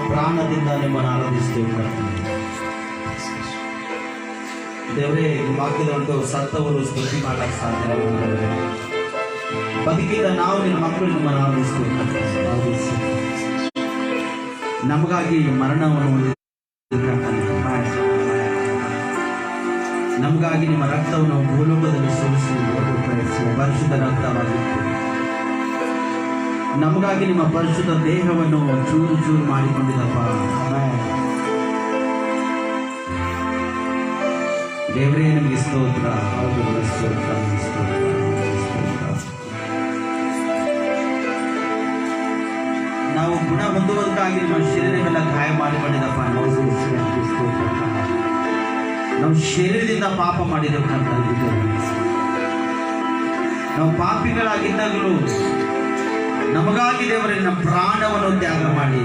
ಪ್ರಾಣದಿಂದ ನಿಮ್ಮನ್ನು ಆರಾಧಿಸ್ತೇವೆ ಕರ್ತನೆ. ದೇವರೇ, ವಾಕ್ಯದ ಒಂದು ಸತ್ತವರು ಸ್ತುತಿ ಮಾಡಕ್ಕೆ ಸಾಧ್ಯ ಇಲ್ಲ. ಬದುಕಿದ ನಾವು ನಿನ್ನ ಮಕ್ಕಳು ನಿಮ್ಮನ್ನು ಆರಾಧಿಸ್ತೇವೆ ಕರ್ತನೆ. ನಮಗಾಗಿ ಮರಣವನ್ನು ನಮಗಾಗಿ ನಿಮ್ಮ ರಕ್ತವನ್ನು ಭೂಲೋಕದಲ್ಲಿ ಸುರಿಸಿ ಪರಿಶುದ್ಧ ರಕ್ತವಾಗಿತ್ತು. ನಮಗಾಗಿ ನಿಮ್ಮ ಪರಿಶುದ್ಧ ದೇಹವನ್ನು ಚೂರು ಚೂರು ಮಾಡಿಕೊಂಡಿದ್ದಪ್ಪ. ದೇವರೇ, ನಿಮಗೆ ಸ್ತೋತ್ರ. ಸ್ತೋತ್ರ ಸ್ತೋತ್ರ. ನಾವು ಗುಣ ಹೊಂದುವುದಕ್ಕಾಗಿ ನಮ್ಮ ಶರೀರವೆಲ್ಲ ಗಾಯ ಮಾಡಿಕೊಂಡಿದ್ದಪ್ಪ. ನಾವು ಶರೀರದಿಂದ ಪಾಪ ಮಾಡಿದೆವು ಅಂತ. ನಾವು ಪಾಪಿಗಳಾಗಿದ್ದಾಗಲೂ ನಮಗಾಗಿ ದೇವರೇ ನಮ್ಮ ಪ್ರಾಣವನ್ನು ತ್ಯಾಗ ಮಾಡಿ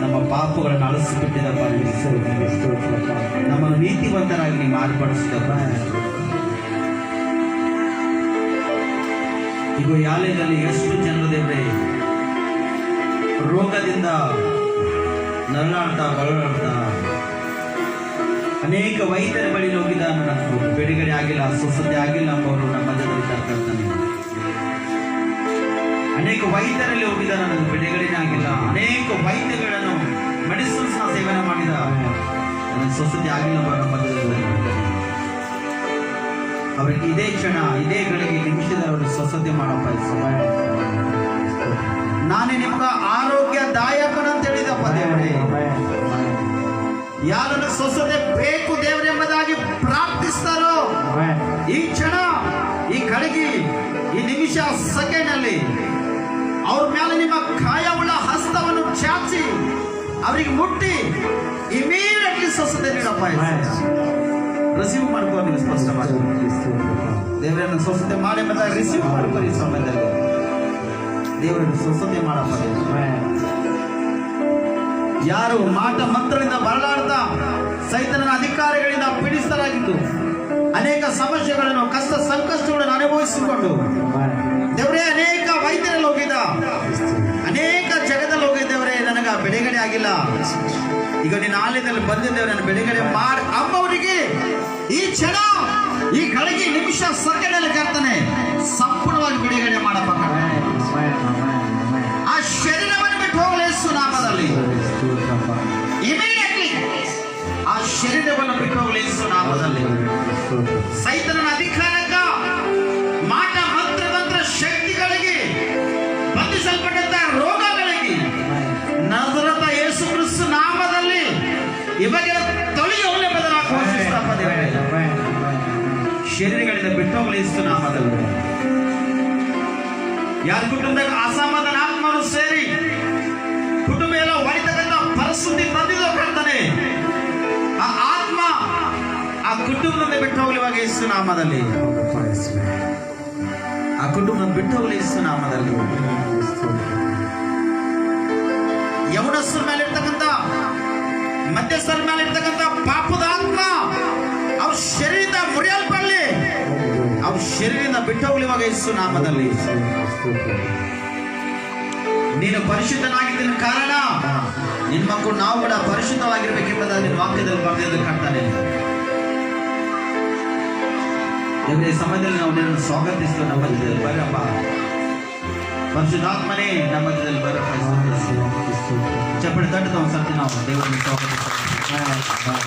ನಮ್ಮ ಪಾಪಗಳನ್ನು ಅಳಿಸಿಬಿಟ್ಟಿದಪ್ಪ. ನಮ್ಮನ್ನು ನೀತಿವಂತರಾಗಿ ನೀವು ಮಾರ್ಪಡಿಸಿದಪ್ಪ. ಈಗ ಈ ಆಲಯದಲ್ಲಿ ಎಷ್ಟು ಜನರು ದೇವರೇ ರೋಗದಿಂದ ನರಳಾಡ್ತಾ ಬಳಲಾಡ್ತಾ ಅನೇಕ ವೈದ್ಯರ ಬಳಿ ಹೋಗಿದ, ನನಗೆ ಬಿಡುಗಡೆ ಆಗಿಲ್ಲ, ಸ್ವಸ್ಥತೆ ಆಗಿಲ್ಲ ಎಂಬವರು ನಮ್ಮ ಮಧ್ಯದಲ್ಲಿ ತರ್ತಾನೆ. ಅನೇಕ ವೈದ್ಯರಲ್ಲಿ ಹೋಗಿದ, ನನಗೆ ಬಿಡುಗಡೆನೇ ಆಗಿಲ್ಲ. ಅನೇಕ ವೈದ್ಯಗಳನ್ನು ಮೆಡಿಸಿನ್ಸ್ ಸೇವನೆ ಮಾಡಿದ, ನನಗೆ ಸ್ವಸ್ಥತೆ ಆಗಿಲ್ಲ ಎಂಬ ನಮ್ಮ ಮಧ್ಯದಲ್ಲಿ. ಅವರಿಗೆ ಇದೇ ಕ್ಷಣ, ಇದೇ ಗಳಿಗೆ ನಿಮಿಷದ ಅವರು ಸ್ವಸ್ಥತೆ ಮಾಡಪ್ಪ. ನಾನೇ ನಿಮ್ಗೆ ಆರೋಗ್ಯದಾಯಕನಂತ ಹೇಳಿದಪ್ಪ ದೇವರೇ. ಯಾರನ್ನು ಸ್ವಸ್ಥತೆ ಬೇಕು ದೇವರೇ ಎಂಬುದಾಗಿ ಪ್ರಾರ್ಥಿಸ್ತಾರೋ ಈ ಕ್ಷಣ, ಈ ಗಳಿಗೆ, ಈ ನಿಮಿಷ, ಸೆಕೆಂಡ್ ಅಲ್ಲಿ ಅವ್ರ ಮೇಲೆ ನಿಮ್ಮ ಕಾಯವುಳ್ಳ ಹಸ್ತವನ್ನು ಚಾಚಿ ಅವರಿಗೆ ಮುಟ್ಟಿ ಇಮಿಡಿಯೇಟ್ಲಿ ಸ್ವಸ್ಥತೆ ನೀಡಪ್ಪ. ರಿಸೀವ್ ಮಾಡ್ಕೋ. ನೀವು ಸ್ಪಷ್ಟವಾಗಿ ದೇವರನ್ನು ಸ್ವಸ್ಥತೆ ಮಾಡಿ ಎಂಬುದಾಗಿ ರಿಸೀವ್ ಮಾಡ್ಕೋ. ಈ ಸಮಯದಲ್ಲಿ ದೇವರನ್ನು ಸ್ವಸ್ಥತೆ ಮಾಡಪ್ಪ. ಯಾರು ಮಾಟ ಮಂತ್ರದಿಂದ ಬರಲಾಡ್ತಾ ಸೈತನನ ಅಧಿಕಾರಿಗಳಿಂದ ಪೀಡಿಸಲಾಗಿದ್ದು ಅನೇಕ ಸಮಸ್ಯೆಗಳನ್ನು, ಕಷ್ಟ ಸಂಕಷ್ಟಗಳನ್ನು ಅನುಭವಿಸಿಕೊಂಡು ದೇವರೇ ಅನೇಕ ವೈದ್ಯರಲ್ಲಿ ಹೋಗಿದ್ದ, ಅನೇಕ ಜಗದಲ್ಲಿ ಹೋಗಿದ್ದೇವರೇ, ನನಗ ಬಿಡುಗಡೆ ಆಗಿಲ್ಲ. ಈಗ ನಿನ್ನ ಆಲಯದಲ್ಲಿ ಬಂದಿದ್ದೇವೆ, ನನ್ನ ಬಿಡುಗಡೆ ಮಾಡಿ ಅಂಬವರಿಗೆ ಈ ಕ್ಷಣ, ಈ ಗಳಿಗೆ, ನಿಮಿಷ, ಸೆಕೆಂಡಲ್ಲಿ ಕರ್ತನೆ ಸಂಪೂರ್ಣವಾಗಿ ಬಿಡುಗಡೆ ಮಾಡಪ್ಪ. ಆ ಶರೀರವನ್ನು ಬಿಟ್ಟು ಹೋಗಲಿ ಯೇಸು ನಾಮದಲ್ಲಿ. ಇಮಿಡಿಯೇಟ್ಲಿ ಆ ಶರೀರವನ್ನು ಬಿಟ್ಟು ಹೋಗಲಿ ಯೇಸು ನಾಮದಲ್ಲಿ. ಸೈತನನ ಅಧಿಕಾರಕ ಮಾಟ ಮಂತ್ರ ಶಕ್ತಿಗಳಿಗೆ, ಬಂಧಿಸಲ್ಪಟ್ಟಂತ ರೋಗಗಳಿಗೆ ನಜರೇತ ಯೇಸು ಕ್ರಿಸ್ತ ನಾಮದಲ್ಲಿ ಇವಾಗ ತೊಳೆಯುವಲ್ಲಿ ಬದಲಾಗಿ ಘೋಷಿಸ್ತಪ್ಪ ದೇವರೇ. ಶರೀರಗಳಿಂದ ಬಿಟ್ಟು ಹೋಗಲಿ ಯೇಸು ನಾಮದಲ್ಲಿ. ಯಾರ ಕುಟುಂಬದಾಗ ಅಸಮಾಧಾನ ಆತ್ಮನು ಸೇರಿ ಕುಟುಂಬ ಎಲ್ಲ ಹೊಡಿತಕ್ಕಂಥ ಪರಿಸ್ಥಿತಿ ತಂದಿದ್ದು ಕರ್ತಾನೆ, ಆ ಆತ್ಮ ಆ ಕುಟುಂಬದಿಂದ ಬಿಟ್ಟು ಹೋಗಲಿ ಇವಾಗ ಯೇಸು ನಾಮದಲ್ಲಿ. ಆ ಕುಟುಂಬ ಬಿಟ್ಟು ಹೋಗಲಿ ಯೇಸು ನಾಮದಲ್ಲಿ. ಯೌವನಸ್ಥರ ಮೇಲೆ ಇರ್ತಕ್ಕಂಥ, ಮಧ್ಯಸ್ಥರ ಮೇಲೆ ಇರ್ತಕ್ಕಂಥ ಪಾಪದ ಆತ್ಮ ಅವ್ರ ಶರೀರದಿಂದ ಮುರಿಯಲ್ಪಡಲಿ, ಅವ್ರ ಶರೀರದಿಂದ ಬಿಟ್ಟು ಹೋಗಲಿ ಇವಾಗ ಯೇಸು ನಾಮದಲ್ಲಿ. ನೀನು ಪರಿಶುದ್ಧನಾಗಿದ್ದ ಕಾರಣ ನಿನ್ನ ಮಕ್ಕಳು ನಾವು ಕೂಡ ಪರಿಶುದ್ಧವಾಗಿರ್ಬೇಕೆಂಬುದಾಗಿ ನಿನ್ನ ವಾಕ್ಯದಲ್ಲಿ ಬರೆದಿದ್ದು ಕಾಣ್ತಾನೆ. ಈ ಸಮಯದಲ್ಲಿ ನಾವು ನಿನ್ನನ್ನು ಸ್ವಾಗತಿಸ್ತೇವೆ. ನಮ್ಮ ಮಧ್ಯದಲ್ಲಿ ಬರಪ್ಪ ಪರಿಶುದ್ಧಾತ್ಮನೇ, ನಮ್ಮ ಮಧ್ಯದಲ್ಲಿ ಬರಪ್ಪ. ಚಪ್ಪಡಿ ತಟ್ಟದ ಒಂದು ಸರ್ತಿ ನಾವು ದೇವರನ್ನು ಸ್ವಾಗತಿಸ್ತೇವೆ.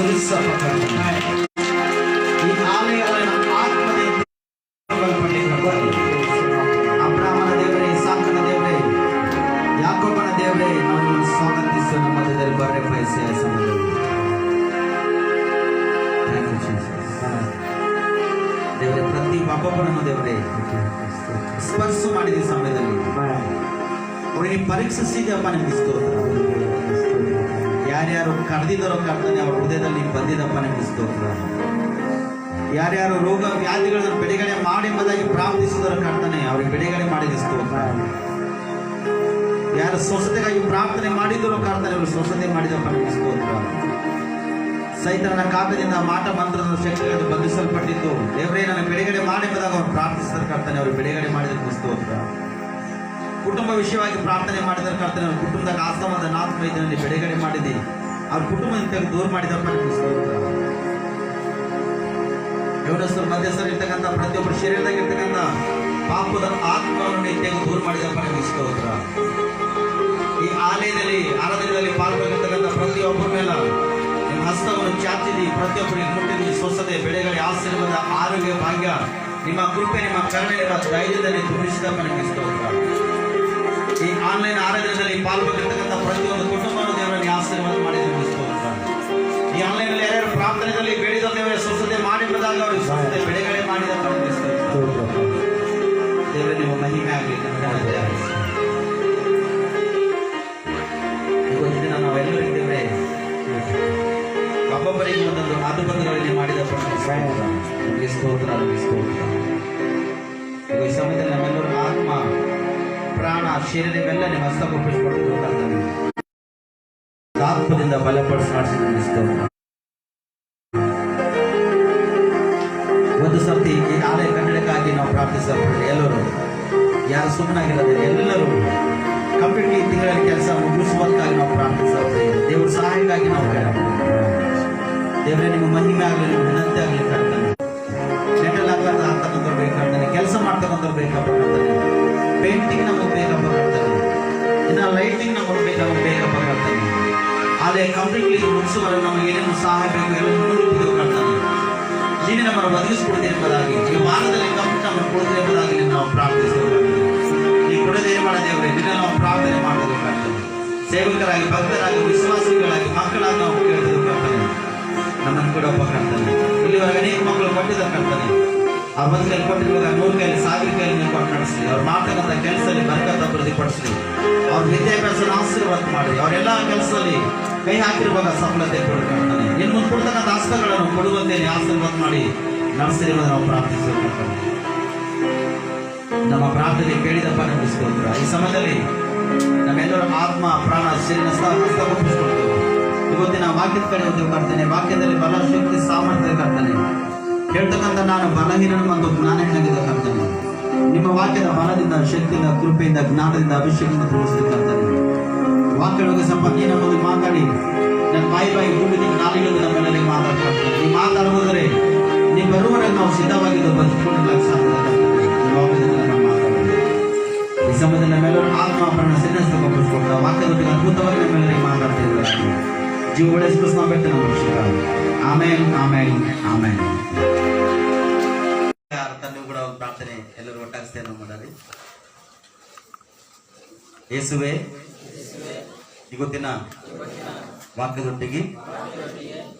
ಈ ಆಲಯಗಳನ್ನು ಆತ್ಮದಿಂದ ಅಬ್ರಾಹ್ಮನ ದೇವರೇ, ಇಸಾಕನ ದೇವರೇ, ಯಾಕೋಬನ ದೇವರೇ, ನಾವು ಸ್ವಾಗತಿಸುವ ನಮ್ಮ ಮಧ್ಯದಲ್ಲಿ ಬರ್ರೆ ಬಯಸಿಯ ಸಮಯದಲ್ಲಿ ದೇವರೇ, ಪ್ರತಿ ಒಬ್ಬೊಬ್ಬರನ್ನು ದೇವರೇ ಸ್ಪರ್ಶ ಮಾಡಿದ ಸಮಯದಲ್ಲಿ ಅವರಿಗೆ ಪರೀಕ್ಷಿಸಿದಪ್ಪ ನಿಮಗೆ ಸ್ತೋತ್ರ. ಯಾರ್ಯಾರು ಕರೆದಿದ್ದರೋ ಕರ್ತನೆ ಅವರ ಹೃದಯದಲ್ಲಿ ಬಂದಿದ್ದಪ್ಪ ನಿಮಗೆ ಸ್ತೋತ್ರ. ಯಾರ್ಯಾರು ರೋಗ ವ್ಯಾಧಿಗಳನ್ನು ಬಿಡುಗಡೆ ಮಾಡಿ ಎಂಬುದಾಗಿ ಪ್ರಾರ್ಥಿಸಿದರೋ ಕರ್ತನೆ ಅವರಿಗೆ ಬಿಡುಗಡೆ ಮಾಡಿದ ಸ್ತೋತ್ರ. ಯಾರು ಸ್ವಸ್ಥತೆಗಾಗಿ ಪ್ರಾರ್ಥನೆ ಮಾಡಿದರೋ ಕರ್ತನೆ ಅವರು ಸ್ವಸ್ಥತೆ ಮಾಡಿದಪ್ಪ ನಿಮಗೆ ಸ್ತೋತ್ರ. ಸೈತನ ಕಾಗದಿಂದ ಮಾಟ ಮಂತ್ರದ ಶಕ್ತಿಗಳನ್ನು ಬಂಧಿಸಲ್ಪಟ್ಟಿದ್ದು ದೇವರೇ ನನ್ನ ಬಿಡುಗಡೆ ಮಾಡಿ ಎಂಬುದಾಗಿ ಅವರು ಪ್ರಾರ್ಥಿಸಿದ ಕರ್ತನೆ ಅವರು ಬಿಡುಗಡೆ ಮಾಡಿದ ಸ್ತೋತ್ರ. ಕುಟುಂಬ ವಿಷಯವಾಗಿ ಪ್ರಾರ್ಥನೆ ಮಾಡಿದ ಕರ್ತನೆ ಅವ್ರ ಕುಟುಂಬದ ಆಸ್ತಮದ ನಾಲ್ಕೈದಿನಲ್ಲಿ ಬಿಡುಗಡೆ ಮಾಡಿದೆ, ಅವ್ರ ಕುಟುಂಬದಿಂದ ದೂರ ಮಾಡಿದಪ್ಪ ನಿಮಗೆ ಸ್ತೋತ್ರ. ಯೌವನಸ್ಥರು ಮಧ್ಯಸ್ಥರು ಇರ್ತಕ್ಕಂಥ ಪ್ರತಿಯೊಬ್ಬರು ಶರೀರದಾಗಿರ್ತಕ್ಕಂಥ ಪಾಪದ ಆತ್ಮವನ್ನು ತೆಗೆದು ದೂರ ಮಾಡಿದಪ್ಪ ನಿಮಗೆ ಸ್ತೋತ್ರ. ಈ ಆಲಯದಲ್ಲಿ ಆರಾಧನೆಯಲ್ಲಿ ಪಾಲ್ಗೊಂಡಿರ್ತಕ್ಕಂಥ ಪ್ರತಿಯೊಬ್ಬರ ಮೇಲೆ ನಿಮ್ಮ ಹಸ್ತವನ್ನು ಚಾಚಿದಿ, ಪ್ರತಿಯೊಬ್ಬರಿಗೆ ಮುಟ್ಟಿದಿ, ಸ್ವಸ್ಥತೆ, ಬೆಳೆಗಳ ಆಶೀರ್ವಾದ, ಆರೋಗ್ಯ, ಭಾಗ್ಯ, ನಿಮ್ಮ ಕೃಪೆ, ನಿಮ್ಮ ಕರುಣೆ, ನಿಮ್ಮ ಧೈರ್ಯದಲ್ಲಿ ತುಂಬಿಸಿದಪ್ಪ ನಿಮಗೆ ಸ್ತೋತ್ರ. ಈ ಆನ್ಲೈನ್ ಆರಾಧನೆಯಲ್ಲಿ ಪಾಲ್ಗೊಂಡಿರ್ತಕ್ಕಂಥ ಪ್ರತಿಯೊಂದು ಕುಟುಂಬವನ್ನು ದೇವರಲ್ಲಿ ಆಶೀರ್ವಾದ ಮಾಡಿ ನಿಮಗೆ ಸ್ತೋತ್ರ. ಈ ಆನ್ಲೈನ್ ಅಲ್ಲಿ ಯಾರ್ಯಾರು ಪ್ರಾರ್ಥನೆಯಲ್ಲಿ ಬೇಡಿದ ದೇವರ ಸ್ವಸ್ಥತೆ ಮಾಡಿದಾಗ ಅವರಿಗೆ ಸ್ವಸ್ಥತೆ ಬಿಡುಗಡೆ ಮಾಡಿದಪ್ಪ ನಿಮಗೆ ಸ್ತೋತ್ರ. ದೇವರೇ ನಿಮ್ಮ ಮಹಿಮೆ ಆಗಲಿ, ಘನತೆ ಆಗಲಿ. ಇವತ್ತಿನ ದಿನ ನಾವೆಲ್ಲರಿಗೂ ದೇವರೇ ಒಬ್ಬೊಬ್ಬರಿಗೆ ಒಂದೊಂದು ಮಾತುಕತೆಗಳಲ್ಲಿ ಮಾಡಿದಪ್ಪ ನಿಮಗೆ ಸ್ತೋತ್ರ, ನಿಮಗೆ ಸ್ತೋತ್ರ. ಈ ಸಮಯದಲ್ಲಿ ನಮ್ಮೆಲ್ಲರೂ ಆತ್ಮ, ಪ್ರಾಣ, ಶರೀರವೆಲ್ಲ ನಿಮ್ಮ ಹಸ್ತಗೊಪ್ಪಿಸಿಕೊಟ್ಟು ಆತ್ಮದಿಂದ ಬಲಪಡಿಸಿ ಮಾಡಿಸಿ ಸ್ತೋತ್ರ. ಒಂದು ಸರ್ತಿ ಈ ಆಲಯ ಕನ್ನಡಕ್ಕಾಗಿ ನಾವು ಪ್ರಾರ್ಥಿಸಲ್ಪಟ್ಟೆ. ಎಲ್ಲರೂ ಯಾರು ಸುಮ್ಮನಾಗಿರೋದಿಲ್ಲ, ಎಲ್ಲರೂ ಕಂಪ್ಲೀಟ್ಲಿ ಈ ತಿಂಗಳಲ್ಲಿ ಕೆಲಸ ಮುಗಿಸುವಂತಾಗಿ ನಾವು ಪ್ರಾರ್ಥಿಸಲ್ಪಟ್ಟೆ. ದೇವರ ಸಹಾಯಕ್ಕಾಗಿ ನಾವು ದೇವರೇ ನಿಮ್ಮ ಮಹಿಮೆ ಆಗಲಿ, ನಿಮ್ಮ ವಿನಂತಿ ಆಗಲಿ ಕರ್ತನೆ. ನೆಂಟಲ್ ಆಗ್ಲಾರ್ದ ಆಗ್ತಕ್ಕಂಥವ್ರು ಬೇಕಾಗ್ತಾನೆ, ಕೆಲಸ ಮಾಡ್ತಕ್ಕಂಥವ್ರು ಬೇಕಪ್ಪ ಕರ್ತನೆ. ಪೇಂಟಿಂಗ್ ನಮಗೆ ಬೇಕಪ್ಪ ಕರ್ತನೆ, ಇನ್ನು ಲೈಟಿಂಗ್ ನಮಗೆ ಬೇಕಪ್ಪ ಕರ್ತನೆ. ಆಲಯ ಕಂಪ್ಲೀಟ್ಲಿ ಮುಗಿಸುವವರೆಗೆ ನಮಗೆ ಏನೇನು ಸಹಾಯ ಬೇಕು ಎಲ್ಲ ಮುನ್ನುಗ್ಗಿದೆವು ಕರ್ತನೆ. ನೀನೇ ನಮ್ಮನ್ನು ಒದಗಿಸಿಕೊಡುತ್ತೆ ಎಂಬುದಾಗಿ, ಈ ವಾರದಲ್ಲಿ ಕಂಪ್ಲೀಟ್ ನಮ್ಮನ್ನು ಕೊಡುತ್ತೆ ಎಂಬುದಾಗಿ ನಾವು ಪ್ರಾರ್ಥಿಸ್ತೇವೆ. ಈ ಕೊಡದೆ ಏನ್ ಮಾಡದೇವ್ರೆ, ನಿನ್ನ ನಾವು ಪ್ರಾರ್ಥನೆ ಮಾಡೋದು ಕರ್ತನೆ. ಸೇವಕರಾಗಿ, ಭಕ್ತರಾಗಿ, ವಿಶ್ವಾಸಿಗಳಾಗಿ, ಮಕ್ಕಳಾಗಿ ನಾವು ಕೇಳಿದೆವು ಕರ್ತನೆ. ನಮ್ಮನ್ನು ಕೊಡಪ್ಪ ಕರ್ತನೆ. ಇಲ್ಲಿವರೆಗೆ ಅನೇಕ ಮಕ್ಕಳು ಕೊಟ್ಟಿದ್ದ ಕರ್ತನೆ. ಅವ್ರ ಒಂದು ಕೈಲಿ ಕೊಟ್ಟಿರುವಾಗ 100 ಕೈಲಿ 1000 ಕೈಲಿ ನೀವು ಕೊಟ್ಟು ನಡೆಸಲಿ. ಅವ್ರು ಮಾಡ್ತಕ್ಕಂಥ ಕೆಲಸದಲ್ಲಿ ಬರಕತ್ತ ಅಭಿವೃದ್ಧಿಪಡಿಸಲಿ. ಅವ್ರ ವಿದ್ಯಾಭ್ಯಾಸದ ಆಶೀರ್ವಾದ ಮಾಡಿ, ಅವರೆಲ್ಲ ಕೆಲಸದಲ್ಲಿ ಕೈ ಹಾಕಿರುವಾಗ ಸಫಲತೆ ಕೊಡು ಕರ್ತನೆ. ಇನ್ನು ಮುಂದೆ ಕೊಡ್ತಕ್ಕಂಥ ಹಸ್ತಗಳನ್ನು ಕೊಡುವಂತೆ ಆಶೀರ್ವಾದ ಮಾಡಿ ನಡೆಸಿರುವಾಗ ನಾವು ಪ್ರಾರ್ಥಿಸಬೇಕು. ನಮ್ಮ ಪ್ರಾರ್ಥನೆ ಕೇಳಿದಪ್ಪ ನಿಮಗೆ ಸ್ತೋತ್ರ. ಈ ಸಮಯದಲ್ಲಿ ನಮ್ಮೆಲ್ಲರ ಆತ್ಮ, ಪ್ರಾಣ, ಶರೀರ ಹಸ್ತಗೊಪ್ಪಿಸಿಕೊಳ್ತೇವೆ. ಇವತ್ತಿನ ವಾಕ್ಯದ ಕಡೆ ಹೋಗಿ ಕರ್ತನೆ. ವಾಕ್ಯದಲ್ಲಿ ಬಲ, ಶಕ್ತಿ, ಸಾಮರ್ಥ್ಯ ಕರ್ತನೆ. ಹೇಳ್ತಕ್ಕಂಥ ನಾನು ಬಲಹೀನನು ಮತ್ತು ಜ್ಞಾನಹೀನಾಗಿದ್ದ ಕರ್ತನೆ. ನಿಮ್ಮ ವಾಕ್ಯದ ಬಲದಿಂದ, ಶಕ್ತಿಯಿಂದ, ಕೃಪೆಯಿಂದ, ಜ್ಞಾನದಿಂದ ಅಭಿಷೇಕದಿಂದ ತೋರಿಸ್ತಕ್ಕಂಥನೆ. ವಾಕ್ಯಗಳಿಗೆ ಸಂಬಂಧ ನೀನು ಮಾತಾಡಿ ನನ್ನ ಬಾಯಿ ಗುಂಡು ನಿಮ್ಮ ನಾಲಿಗೆ ನಮ್ಮೆಲ್ಲರಿಗೆ ಮಾತಾಡ್ತಾರೆ. ನೀವು ಮಾತಾಡುವುದರೆ ನೀವು ಬರುವವರೆಗೆ ನಾವು ಸಿದ್ಧವಾಗಿದ್ದು ಬದುಕಿಕೊಳ್ಳಲು ಸಾಧ್ಯ. ಈ ಸಮಯದಲ್ಲಿ ನಮ್ಮೆಲ್ಲರೂ ಆತ್ಮ, ಪ್ರಾಣ, ಸಿದ್ಧಗೊಳಿಸಿಕೊಟ್ಟ ವಾಕ್ಯದೊಟ್ಟಿಗೆ ಅದ್ಭುತವಾಗಿ ನಮ್ಮೆಲ್ಲರಿಗೆ ಮಾತಾಡ್ತಿದ್ದಾರೆ. ಜೀವ ಉಳಿಸಿಕೊಂಡು ನಾವು ಬೆಟ್ಟ ಆಮೇಲೆ ಆಮೇಲೆ ಆಮೇಲೆ ತಂದೆ ಕೂಡ ಒಂದು ಪ್ರಾರ್ಥನೆ ಎಲ್ಲರೂ ಒಟ್ಟಾಗಿಸ್ತೇವೆ ನಾವು ಮಾಡಲಿ. ಯೇಸುವೆ, ಇವತ್ತಿನ ವಾಕ್ಯದೊಟ್ಟಿಗೆ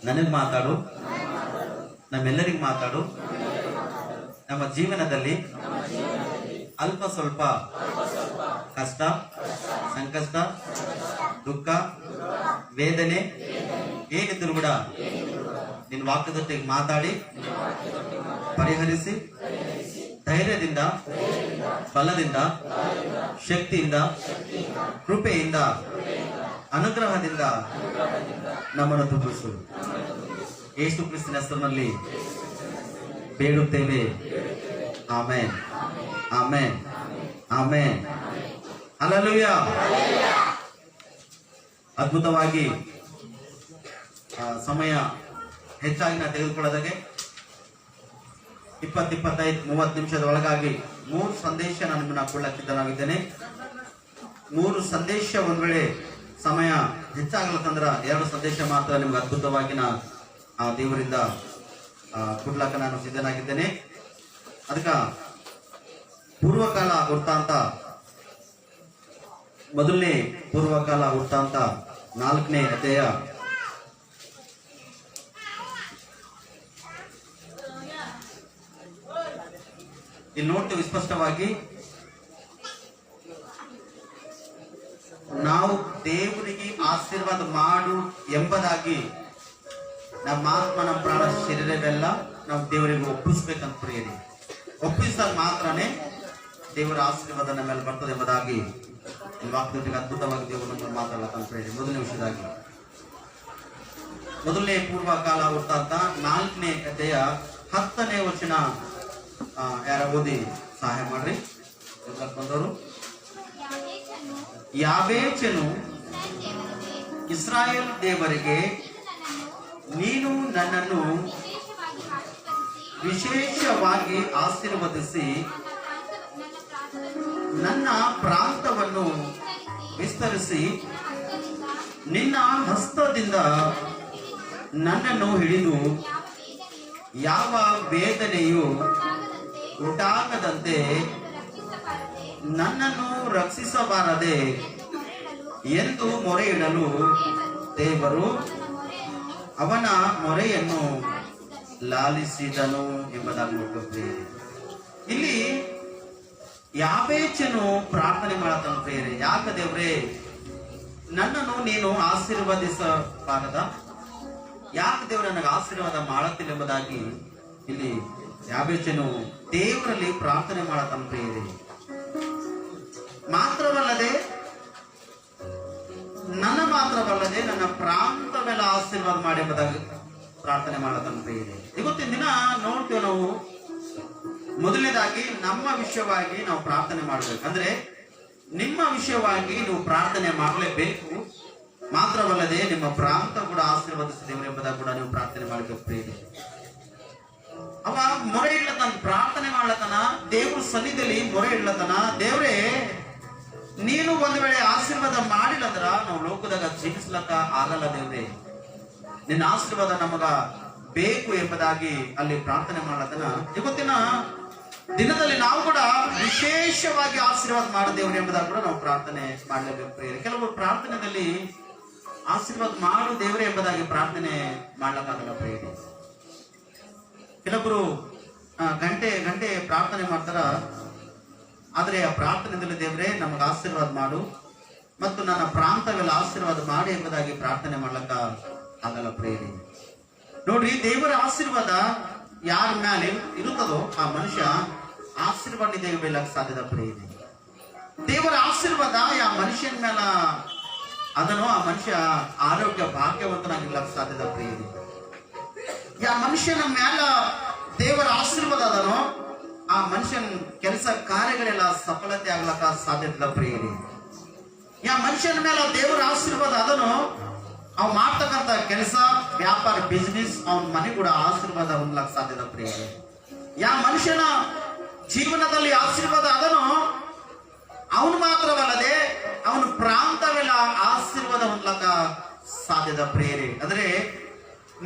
ನನಗೆ ಮಾತಾಡು, ನಮ್ಮೆಲ್ಲರಿಗೆ ಮಾತಾಡು. ನಮ್ಮ ಜೀವನದಲ್ಲಿ ಅಲ್ಪ ಸ್ವಲ್ಪ ಕಷ್ಟ, ಸಂಕಷ್ಟ, ದುಃಖ, ವೇದನೆ ಏನಿದ್ರು ಕೂಡ ನಿನ್ನ ವಾಕ್ಯದೊಟ್ಟಿಗೆ ಮಾತಾಡಿ ಪರಿಹರಿಸಿ ಧೈರ್ಯದಿಂದ, ಬಲದಿಂದ, ಶಕ್ತಿಯಿಂದ, ಕೃಪೆಯಿಂದ, ಅನುಗ್ರಹದಿಂದ ನಮ್ಮನ್ನು ತುಂಬಿಸು. ಯೇಸು ಕ್ರಿಸ್ತನ ಹೆಸರಿನಲ್ಲಿ ಬೇಡುತ್ತೇವೆ. Amen, amen, amen. ಹಲ್ಲೆಲೂಯಾ. ಅದ್ಭುತವಾಗಿ ಸಮಯ ಹೆಚ್ಚಾಗಿ ನಾನು ತೆಗೆದುಕೊಳ್ಳೋದಾಗೆ 20, 25, 30 ನಿಮಿಷದ ಒಳಗಾಗಿ 3 ಸಂದೇಶ ನಾನು ನಿಮ್ಮನ್ನ ಕೊಡಲಿಕ್ಕಿದ್ದನಾಗಿದ್ದೇನೆ. 3 ಸಂದೇಶ ಒಂದ್ ವೇಳೆ ಸಮಯ ಹೆಚ್ಚಾಗಲಕ್ಕಂದ್ರ 2 ಸಂದೇಶ ಮಾತ್ರ ನಿಮ್ಗೆ ಅದ್ಭುತವಾಗಿ ನಾ ಆ ದೇವರಿಂದ ಕೊಡ್ಲಾಕ ನಾನು ಸಿದ್ಧನಾಗಿದ್ದೇನೆ. ಅದಕ್ಕೆ ಪೂರ್ವಕಾಲ ವೃತ್ತಾಂತ, ಮೊದಲನೇ ಪೂರ್ವಕಾಲ ವೃತ್ತಾಂತ 4ನೇ ಅಧ್ಯಾಯ ಇಲ್ಲಿ ನೋಡ್ತೀವಿ ಸ್ಪಷ್ಟವಾಗಿ. ನಾವು ದೇವರಿಗೆ ಆಶೀರ್ವಾದ ಮಾಡು ಎಂಬುದಾಗಿ ನಮ್ಮ ಆತ್ಮ, ನಮ್ಮ ಪ್ರಾಣ, ಶರೀರವೆಲ್ಲ ನಾವು ದೇವರಿಗೆ ಒಪ್ಪಿಸ್ಬೇಕಂತ ಪ್ರಿಯರಿ. ಒಪ್ಪಿಸಿದಾಗ ಮಾತ್ರನೇ ದೇವರ ಆಶೀರ್ವಾದ ನಮ್ಮ ಮೇಲೆ ಬರ್ತದೆ ಎಂಬುದಾಗಿ ಈ ವಾಕ್ಯದೊಟ್ಟಿಗೆ ಅದ್ಭುತವಾಗಿ ದೇವರು ನಮ್ಮನ್ನು ಮಾತಾಡಲಂತ ಪ್ರಿಯರಿ. ಮೊದಲನೇ ವಿಷಯದಾಗಿ ಮೊದಲನೇ ಪೂರ್ವಕಾಲ ವೃತ್ತಾಂತ 4ನೇ ಅಧ್ಯಾಯ 10ನೇ ವಚನ ಯಾರ ಓದಿ ಸಹಾಯ ಮಾಡ್ರಿ ಬಂದವರು. ಯಾಬೇಚನು ಇಸ್ರಾಯೇಲ್ ದೇವರಿಗೆ, ನೀನು ನನ್ನನ್ನು ವಿಶೇಷವಾಗಿ ಆಶೀರ್ವದಿಸಿ ನನ್ನ ಪ್ರಾಂತವನ್ನು ವಿಸ್ತರಿಸಿ ನಿನ್ನ ಹಸ್ತದಿಂದ ನನ್ನನ್ನು ಹಿಡಿದು ಯಾವ ವೇದನೆಯು ಉಂಟಾಗದಂತೆ ನನ್ನನ್ನು ರಕ್ಷಿಸಬಾರದೆ ಎಂದು ಮೊರೆ ಇಡಲು ದೇವರು ಅವನ ಮೊರೆಯನ್ನು ಲಾಲಿಸಿದನು ಎಂಬುದಾಗಿ ನೋಡ್ತೀವಿ. ಇಲ್ಲಿ ಯಾಬೇಚನು ಪ್ರಾರ್ಥನೆ ಮಾಡತನ ಪ್ರಿಯರೇ, ಯಾಕ ದೇವ್ರೇ ನನ್ನನ್ನು ನೀನು ಆಶೀರ್ವದಿಸಬಾರದ, ಯಾಕೆ ದೇವ್ರ ನನಗೆ ಆಶೀರ್ವಾದ ಮಾಡತ್ತಿಲ್ಲ ಎಂಬುದಾಗಿ ಇಲ್ಲಿ ಯಾಬೇಚನು ದೇವರಲ್ಲಿ ಪ್ರಾರ್ಥನೆ ಮಾಡತನ ಪ್ರಿಯರೇ. ಮಾತ್ರವಲ್ಲದೆ ನನ್ನ ಪ್ರಾಂತವೆಲ್ಲ ಆಶೀರ್ವಾದ ಮಾಡಿ ಎಂಬುದಾಗಿ ಪ್ರಾರ್ಥನೆ ಮಾಡತನ ಪ್ರಿಯರೇ. ಇವತ್ತಿನ ದಿನ ನೋಡ್ತೀವಿ ನಾವು, ಮೊದಲನೇದಾಗಿ ನಮ್ಮ ವಿಷಯವಾಗಿ ನಾವು ಪ್ರಾರ್ಥನೆ ಮಾಡಬೇಕು. ಅಂದ್ರೆ ನಿಮ್ಮ ವಿಷಯವಾಗಿ ನೀವು ಪ್ರಾರ್ಥನೆ ಮಾಡಲೇಬೇಕು. ಮಾತ್ರವಲ್ಲದೆ ನಿಮ್ಮ ಪ್ರಾಂತ ಕೂಡ ಆಶೀರ್ವದಿಸಿದೇವರು ಎಂಬುದಾಗಿ ಕೂಡ ನೀವು ಪ್ರಾರ್ಥನೆ ಮಾಡಬೇಕು ಪ್ರಿಯರೇ. ಅವ ಮೊರೆ ಇಡ್ಲತನ, ಪ್ರಾರ್ಥನೆ ಮಾಡ್ಲತನ, ದೇವ್ರ ಸನ್ನಿಧಿಯಲ್ಲಿ ಮೊರೆ ಇಡ್ಲತನ. ದೇವ್ರೇ ನೀನು ಒಂದ್ ವೇಳೆ ಆಶೀರ್ವಾದ ಮಾಡಿಲ್ಲಂದ್ರ ನಾವು ಲೋಕದಾಗ ಜೀವಿಸ್ಲಕ್ಕ ಆಗಲ್ಲ. ದೇವ್ರೇ ನಿನ್ನ ಆಶೀರ್ವಾದ ನಮಗ ಬೇಕು ಎಂಬುದಾಗಿ ಅಲ್ಲಿ ಪ್ರಾರ್ಥನೆ ಮಾಡ್ಲತನ. ಇವತ್ತಿನ ದಿನದಲ್ಲಿ ನಾವು ಕೂಡ ವಿಶೇಷವಾಗಿ ಆಶೀರ್ವಾದ ಮಾಡದೇವ್ರು ಎಂಬುದಾಗಿ ಕೂಡ ನಾವು ಪ್ರಾರ್ಥನೆ ಮಾಡಲೇಬೇಕು ಪ್ರಿಯರೇ. ಕೆಲವರು ಪ್ರಾರ್ಥನೆಯಲ್ಲಿ ಆಶೀರ್ವಾದ ಮಾಡು ದೇವರೇ ಎಂಬುದಾಗಿ ಪ್ರಾರ್ಥನೆ ಮಾಡ್ಲಕ್ಕಾಗಲ್ಲ ಪ್ರಿಯರೇ. ಕೆಲವರು ಗಂಟೆ ಪ್ರಾರ್ಥನೆ ಮಾಡ್ತಾರ, ಆದ್ರೆ ಆ ಪ್ರಾರ್ಥನೆಯಲ್ಲಿ ದೇವರೇ ನಮಗೆ ಆಶೀರ್ವಾದ ಮಾಡು ಮತ್ತು ನನ್ನ ಪ್ರಾಂತವೆಲ್ಲ ಆಶೀರ್ವಾದ ಮಾಡಿ ಎಂಬುದಾಗಿ ಪ್ರಾರ್ಥನೆ ಮಾಡ್ಲಕ್ಕ ಆಗಲ್ಲ ಪ್ರಿಯರೇ. ನೋಡ್ರಿ, ದೇವರ ಆಶೀರ್ವಾದ ಯಾರ ಮೇಲೆ ಇರುತ್ತದೋ ಆ ಮನುಷ್ಯ ಆಶೀರ್ವಾದ ಬೀಳಕ್ ಸಾಧ್ಯದ ಪ್ರಿಯರೇ. ದೇವರ ಆಶೀರ್ವಾದ ಯಾವ ಮನುಷ್ಯನ ಮೇಲೆ ಅದನ್ನು ಆ ಮನುಷ್ಯ ಆರೋಗ್ಯ ಭಾಗ್ಯವಂತನಾಗಿರ್ಲಕ್ ಸಾಧ್ಯದ ಪ್ರಿಯರೇ. ಯಾವ ಮನುಷ್ಯನ ಮೇಲೆ ದೇವರ ಆಶೀರ್ವಾದ ಅದನೋ ಆ ಮನುಷ್ಯನ ಕೆಲಸ ಕಾರ್ಯಗಳೆಲ್ಲ ಸಫಲತೆ ಆಗ್ಲಕ್ಕ ಸಾಧ್ಯತೆ ಪ್ರಿಯರೇ. ಯಾವ ಮನುಷ್ಯನ ಮೇಲೆ ದೇವರ ಆಶೀರ್ವಾದ ಅದನೋ ಅವ್ ಮಾಡ್ತಕ್ಕಂಥ ಕೆಲಸ, ವ್ಯಾಪಾರ, ಬಿಸ್ನೆಸ್, ಅವನ ಮನೆ ಕೂಡ ಆಶೀರ್ವಾದ ಹೊಂದ್ಲಕ್ ಸಾಧ್ಯದ ಪ್ರಿಯರೇ. ಯಾವ ಮನುಷ್ಯನ ಜೀವನದಲ್ಲಿ ಆಶೀರ್ವಾದ ಅದನೋ ಅವನು ಮಾತ್ರವಲ್ಲದೆ ಅವನ ಪ್ರಾಂತವೆಲ್ಲ ಆಶೀರ್ವಾದ ಹೊಂದ್ಲಕ್ಕ ಸಾಧ್ಯದ ಪ್ರಿಯರೇ. ಅಂದ್ರೆ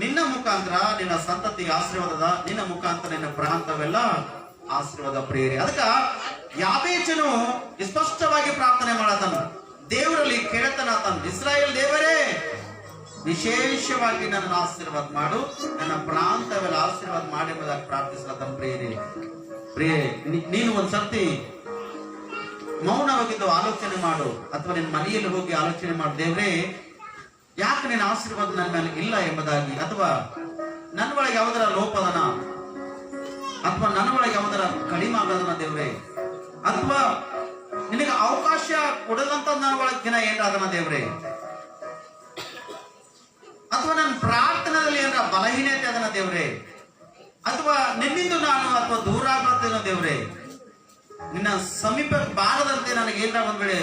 ನಿನ್ನ ಮುಖಾಂತರ ನಿನ್ನ ಸಂತತಿಗೆ ಆಶೀರ್ವಾದದ, ನಿನ್ನ ಮುಖಾಂತರ ನಿನ್ನ ಪ್ರಾಂತವೆಲ್ಲ ಆಶೀರ್ವಾದ ಪ್ರಿಯರೇ. ಅದಕ್ಕ ಯಾಬೇಚನು ಸ್ಪಷ್ಟವಾಗಿ ಪ್ರಾರ್ಥನೆ ಮಾಡತನ, ದೇವರಲ್ಲಿ ಕೇಳತನ, ತನ್ನ ಇಸ್ರಾಯೇಲ್ ದೇವರೇ ವಿಶೇಷವಾಗಿ ನನ್ನ ಆಶೀರ್ವಾದ ಮಾಡು, ನನ್ನ ಪ್ರಾಂತವೆಲ್ಲ ಆಶೀರ್ವಾದ ಮಾಡಿ ಎಂಬುದಾಗಿ ಪ್ರಾರ್ಥಿಸ್ಲತನ ಪ್ರಿಯರೇ. ನೀನು ಒಂದ್ಸರ್ತಿ ಮೌನವಾಗಿದ್ದು ಆಲೋಚನೆ ಮಾಡು, ಅಥವಾ ನಿನ್ನ ಮನೆಯಲ್ಲಿ ಹೋಗಿ ಆಲೋಚನೆ ಮಾಡು, ದೇವ್ರೇ ಯಾಕೆ ನಿನ್ನ ಆಶೀರ್ವಾದ ನನ್ನ ಮೇಲೆ ಇಲ್ಲ ಎಂಬುದಾಗಿ, ಅಥವಾ ನನ್ನ ಒಳಗೆ ಯಾವುದರ ಲೋಪದನ, ಅಥವಾ ನನ್ನ ಒಳಗೆ ಯಾವುದರ ಕಡಿಮೆ ಆಗೋದನ ದೇವ್ರೇ, ಅಥವಾ ನಿನಗೆ ಅವಕಾಶ ಕೊಡದಂತ ನನ್ನ ಒಳಗೆ ದಿನ ಏನಾದನ ದೇವ್ರೇ, ಅಥವಾ ನನ್ನ ಪ್ರಾರ್ಥನೆಯಲ್ಲಿ ಏನಾರ ಬಲಹೀನತೆ ಅದನ್ನ ದೇವ್ರೇ, ಅಥವಾ ನಿನ್ನಿಂದ ನಾನು ಅಥವಾ ದೂರ ಆಗ್ಲತ್ತೇನೋ ದೇವ್ರೇ, ನಿನ್ನ ಸಮೀಪ ಬಾರದಂತೆ ನನಗೆ ಏನಾರ ಒಂದ್ ವೇಳೆ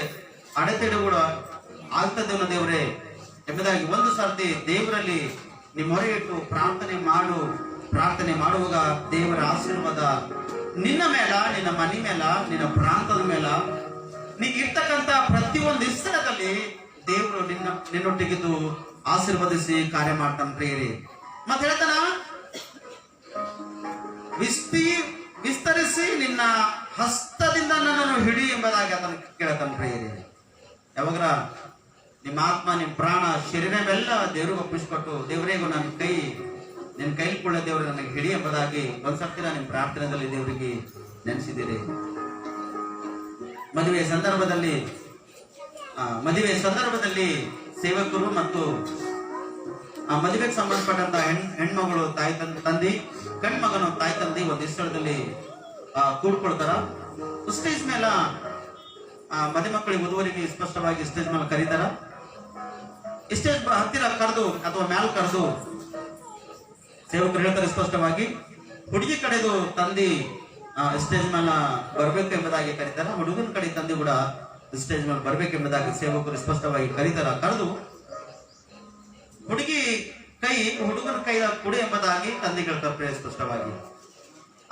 ಅಡೆತಡೆ ಕೂಡ ಆಗ್ತದೇನೋ ದೇವ್ರೇ ಎಂಬುದಾಗಿ ಒಂದು ಸರ್ತಿ ದೇವರಲ್ಲಿ ನೀ ಮೊರೆ ಇಟ್ಟು ಪ್ರಾರ್ಥನೆ ಮಾಡುವಾಗ ದೇವರ ಆಶೀರ್ವಾದ ನಿನ್ನ ಮೇಲ, ನಿನ್ನ ಮನೆ ಮೇಲ, ನಿನ್ನ ಪ್ರಾಂತದ ಮೇಲ, ನೀ ಇರ್ತಕ್ಕಂಥ ಪ್ರತಿಯೊಂದು ಸ್ಥಳದಲ್ಲಿ ದೇವರು ನಿನ್ನೊಟ್ಟಿಗಿದ್ದು ಆಶೀರ್ವದಿಸಿ ಕಾರ್ಯ ಮಾಡ್ತಾನೆ ಪ್ರಿಯರೇ. ಮತ್ತೆ ಹೇಳ್ತಾನ, ವಿಸ್ತರಿಸಿ ನಿನ್ನ ಹಸ್ತದಿಂದ ನನ್ನನ್ನು ಹಿಡಿ ಎಂಬುದಾಗಿ ಅದನ್ನು ಕೇಳ್ತಾನೆ ಪ್ರಿಯರೇ. ಯಾವಾಗ ನಿಮ್ಮ ಆತ್ಮ, ನಿಮ್ಮ ಪ್ರಾಣ, ಶರೀರವೆಲ್ಲ ದೇವ್ರಿಗೆ ಒಪ್ಪಿಸ್ಕೊಟ್ಟು, ದೇವರಿಗೂ ನಿನ್ನ ಕೈ ಕೊಳ್ಳ ದೇವರು ನನಗೆ ಹಿಡಿ ಎಂಬುದಾಗಿ ಒಂದ್ಸರ್ತಿನ ನಿಮ್ಮ ಪ್ರಾರ್ಥನೆಯಲ್ಲಿ ದೇವರಿಗೆ ನೆನೆಸಿದ್ದೀರಿ. ಮದುವೆ ಸಂದರ್ಭದಲ್ಲಿ ಸೇವಕರು ಮತ್ತು ಆ ಮದುವೆಗೆ ಸಂಬಂಧಪಟ್ಟಂತ ಹೆಣ್ಮಗಳು ತಾಯಿ ತಂದಿ, ಗಂಡ್ಮಗನು ತಾಯಿ ತಂದಿ ಒಂದು ಸ್ಥಳದಲ್ಲಿ ಕೂಡ್ಕೊಳ್ತಾರ. ಸ್ಟೇಜ್ ಮೇಲ ಮದುಮಕ್ಕಳಿಗೆ ವಧುವರಿಗೆ ಸ್ಪಷ್ಟವಾಗಿ ಸ್ಟೇಜ್ ಮೇಲೆ ಕರೀತಾರ. ಸ್ಟೇಜ್ ಹತ್ತಿರ ಕರೆದು ಅಥವಾ ಮ್ಯಾಲ ಕರೆದು ಸೇವಕರು ಹೇಳ್ತಾರೆ ಸ್ಪಷ್ಟವಾಗಿ, ಹುಡುಗಿ ಕಡೆದು ತಂದಿ ಸ್ಟೇಜ್ ಮೇಲೆ ಬರ್ಬೇಕು ಎಂಬುದಾಗಿ ಕರೀತಾರ. ಹುಡುಗನ ಕಡೆ ತಂದಿ ಕೂಡ ಸ್ಟೇಜ್ ಮೇಲೆ ಬರ್ಬೇಕೆಂಬುದಾಗಿ ಸೇವಕರು ಸ್ಪಷ್ಟವಾಗಿ ಕರೀತಾರ. ಕರೆದು ಹುಡುಗನ ಕೈಯ ಕೊಡು ಎಂಬುದಾಗಿ ತಂದೆ ಹೇಳ್ತಾರೆ ಸ್ಪಷ್ಟವಾಗಿ.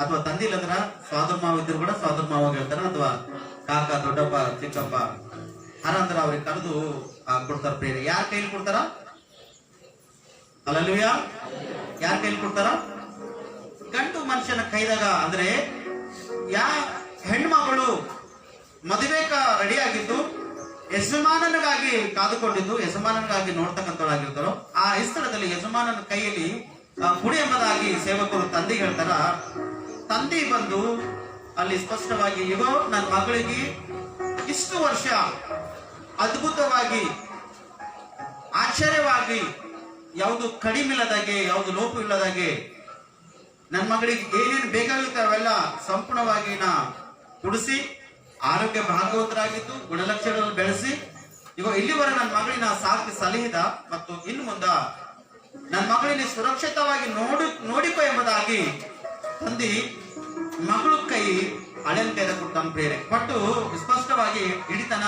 ಅಥವಾ ತಂದೆ ಇಲ್ಲಂದ್ರ ಸೋದರ ಮಾವ ಇದ್ರು ಕೂಡ ಸೋದರ ಮಾವ ಹೇಳ್ತಾರ, ಅಥವಾ ಕಾಕ, ದೊಡ್ಡಪ್ಪ, ಚಿಕ್ಕಪ್ಪ ಹರಂದ್ರ ಅವ್ರಿಗೆ ಕರೆದು ಕೊಡ್ತಾರ. ಪ್ರೇರೆ ಯಾರ ಕೈಲಿ ಕೊಡ್ತಾರ? ಅಲ್ಲಲ್ವಿಯ ಯಾರ ಕೈಲಿ ಕೊಡ್ತಾರ? ಗಂಡು ಮನುಷ್ಯನ ಕೈದಾಗ. ಅಂದ್ರೆ ಹೆಣ್ಮಗಳು ಮದುವೆಗ ರೆಡಿ ಆಗಿದ್ದು, ಯಜಮಾನನಿಗಾಗಿ ಕಾದುಕೊಂಡಿದ್ದು, ಯಜಮಾನನಿಗಾಗಿ ನೋಡ್ತಕ್ಕಂಥವಳಾಗಿರ್ತಾರೋ ಆ ಸ್ಥಳದಲ್ಲಿ ಯಜಮಾನನ ಕೈಯಲ್ಲಿ ಕುಡಿ ಎಂಬುದಾಗಿ ಸೇವಕರು ತಂದೆ ಹೇಳ್ತಾರ. ತಂದೆ ಬಂದು ಅಲ್ಲಿ ಸ್ಪಷ್ಟವಾಗಿ, ಇಗೋ ನನ್ನ ಮಗಳಿಗೆ ಇಷ್ಟು ವರ್ಷ ಅದ್ಭುತವಾಗಿ, ಆಶ್ಚರ್ಯವಾಗಿ, ಯಾವುದು ಕಡಿಮೆ ಇಲ್ಲದಾಗೆ, ಯಾವುದು ಲೋಪ ಇಲ್ಲದಾಗೆ ನನ್ನ ಮಗಳಿಗೆ ಏನೇನು ಬೇಕಾಗುತ್ತೆ ಅವೆಲ್ಲ ಸಂಪೂರ್ಣವಾಗಿ ನಾ ಕುಡಿಸಿ, ಆರೋಗ್ಯ ಭಾಗವತರಾಗಿದ್ದು, ಗುಣಲಕ್ಷಣಗಳನ್ನು ಬೆಳೆಸಿ, ಈಗ ಇಲ್ಲಿವರೆಗೆ ನನ್ನ ಮಗಳಿನ ಸಾಕಿ ಸಲಹಿದ ಮತ್ತು ಇನ್ನು ಮುಂದ ನನ್ನ ಮಗಳಿನ ಸುರಕ್ಷಿತವಾಗಿ ನೋಡಿಕೊ ಎಂಬುದಾಗಿ ತಂದಿ ಮಗಳು ಕೈ ಹಳೆಯ ಕೈದ ಕೊಡ್ತಾನೆ ಪ್ರೇರೆ ಕೊಟ್ಟು ಸ್ಪಷ್ಟವಾಗಿ ಹಿಡಿತನ.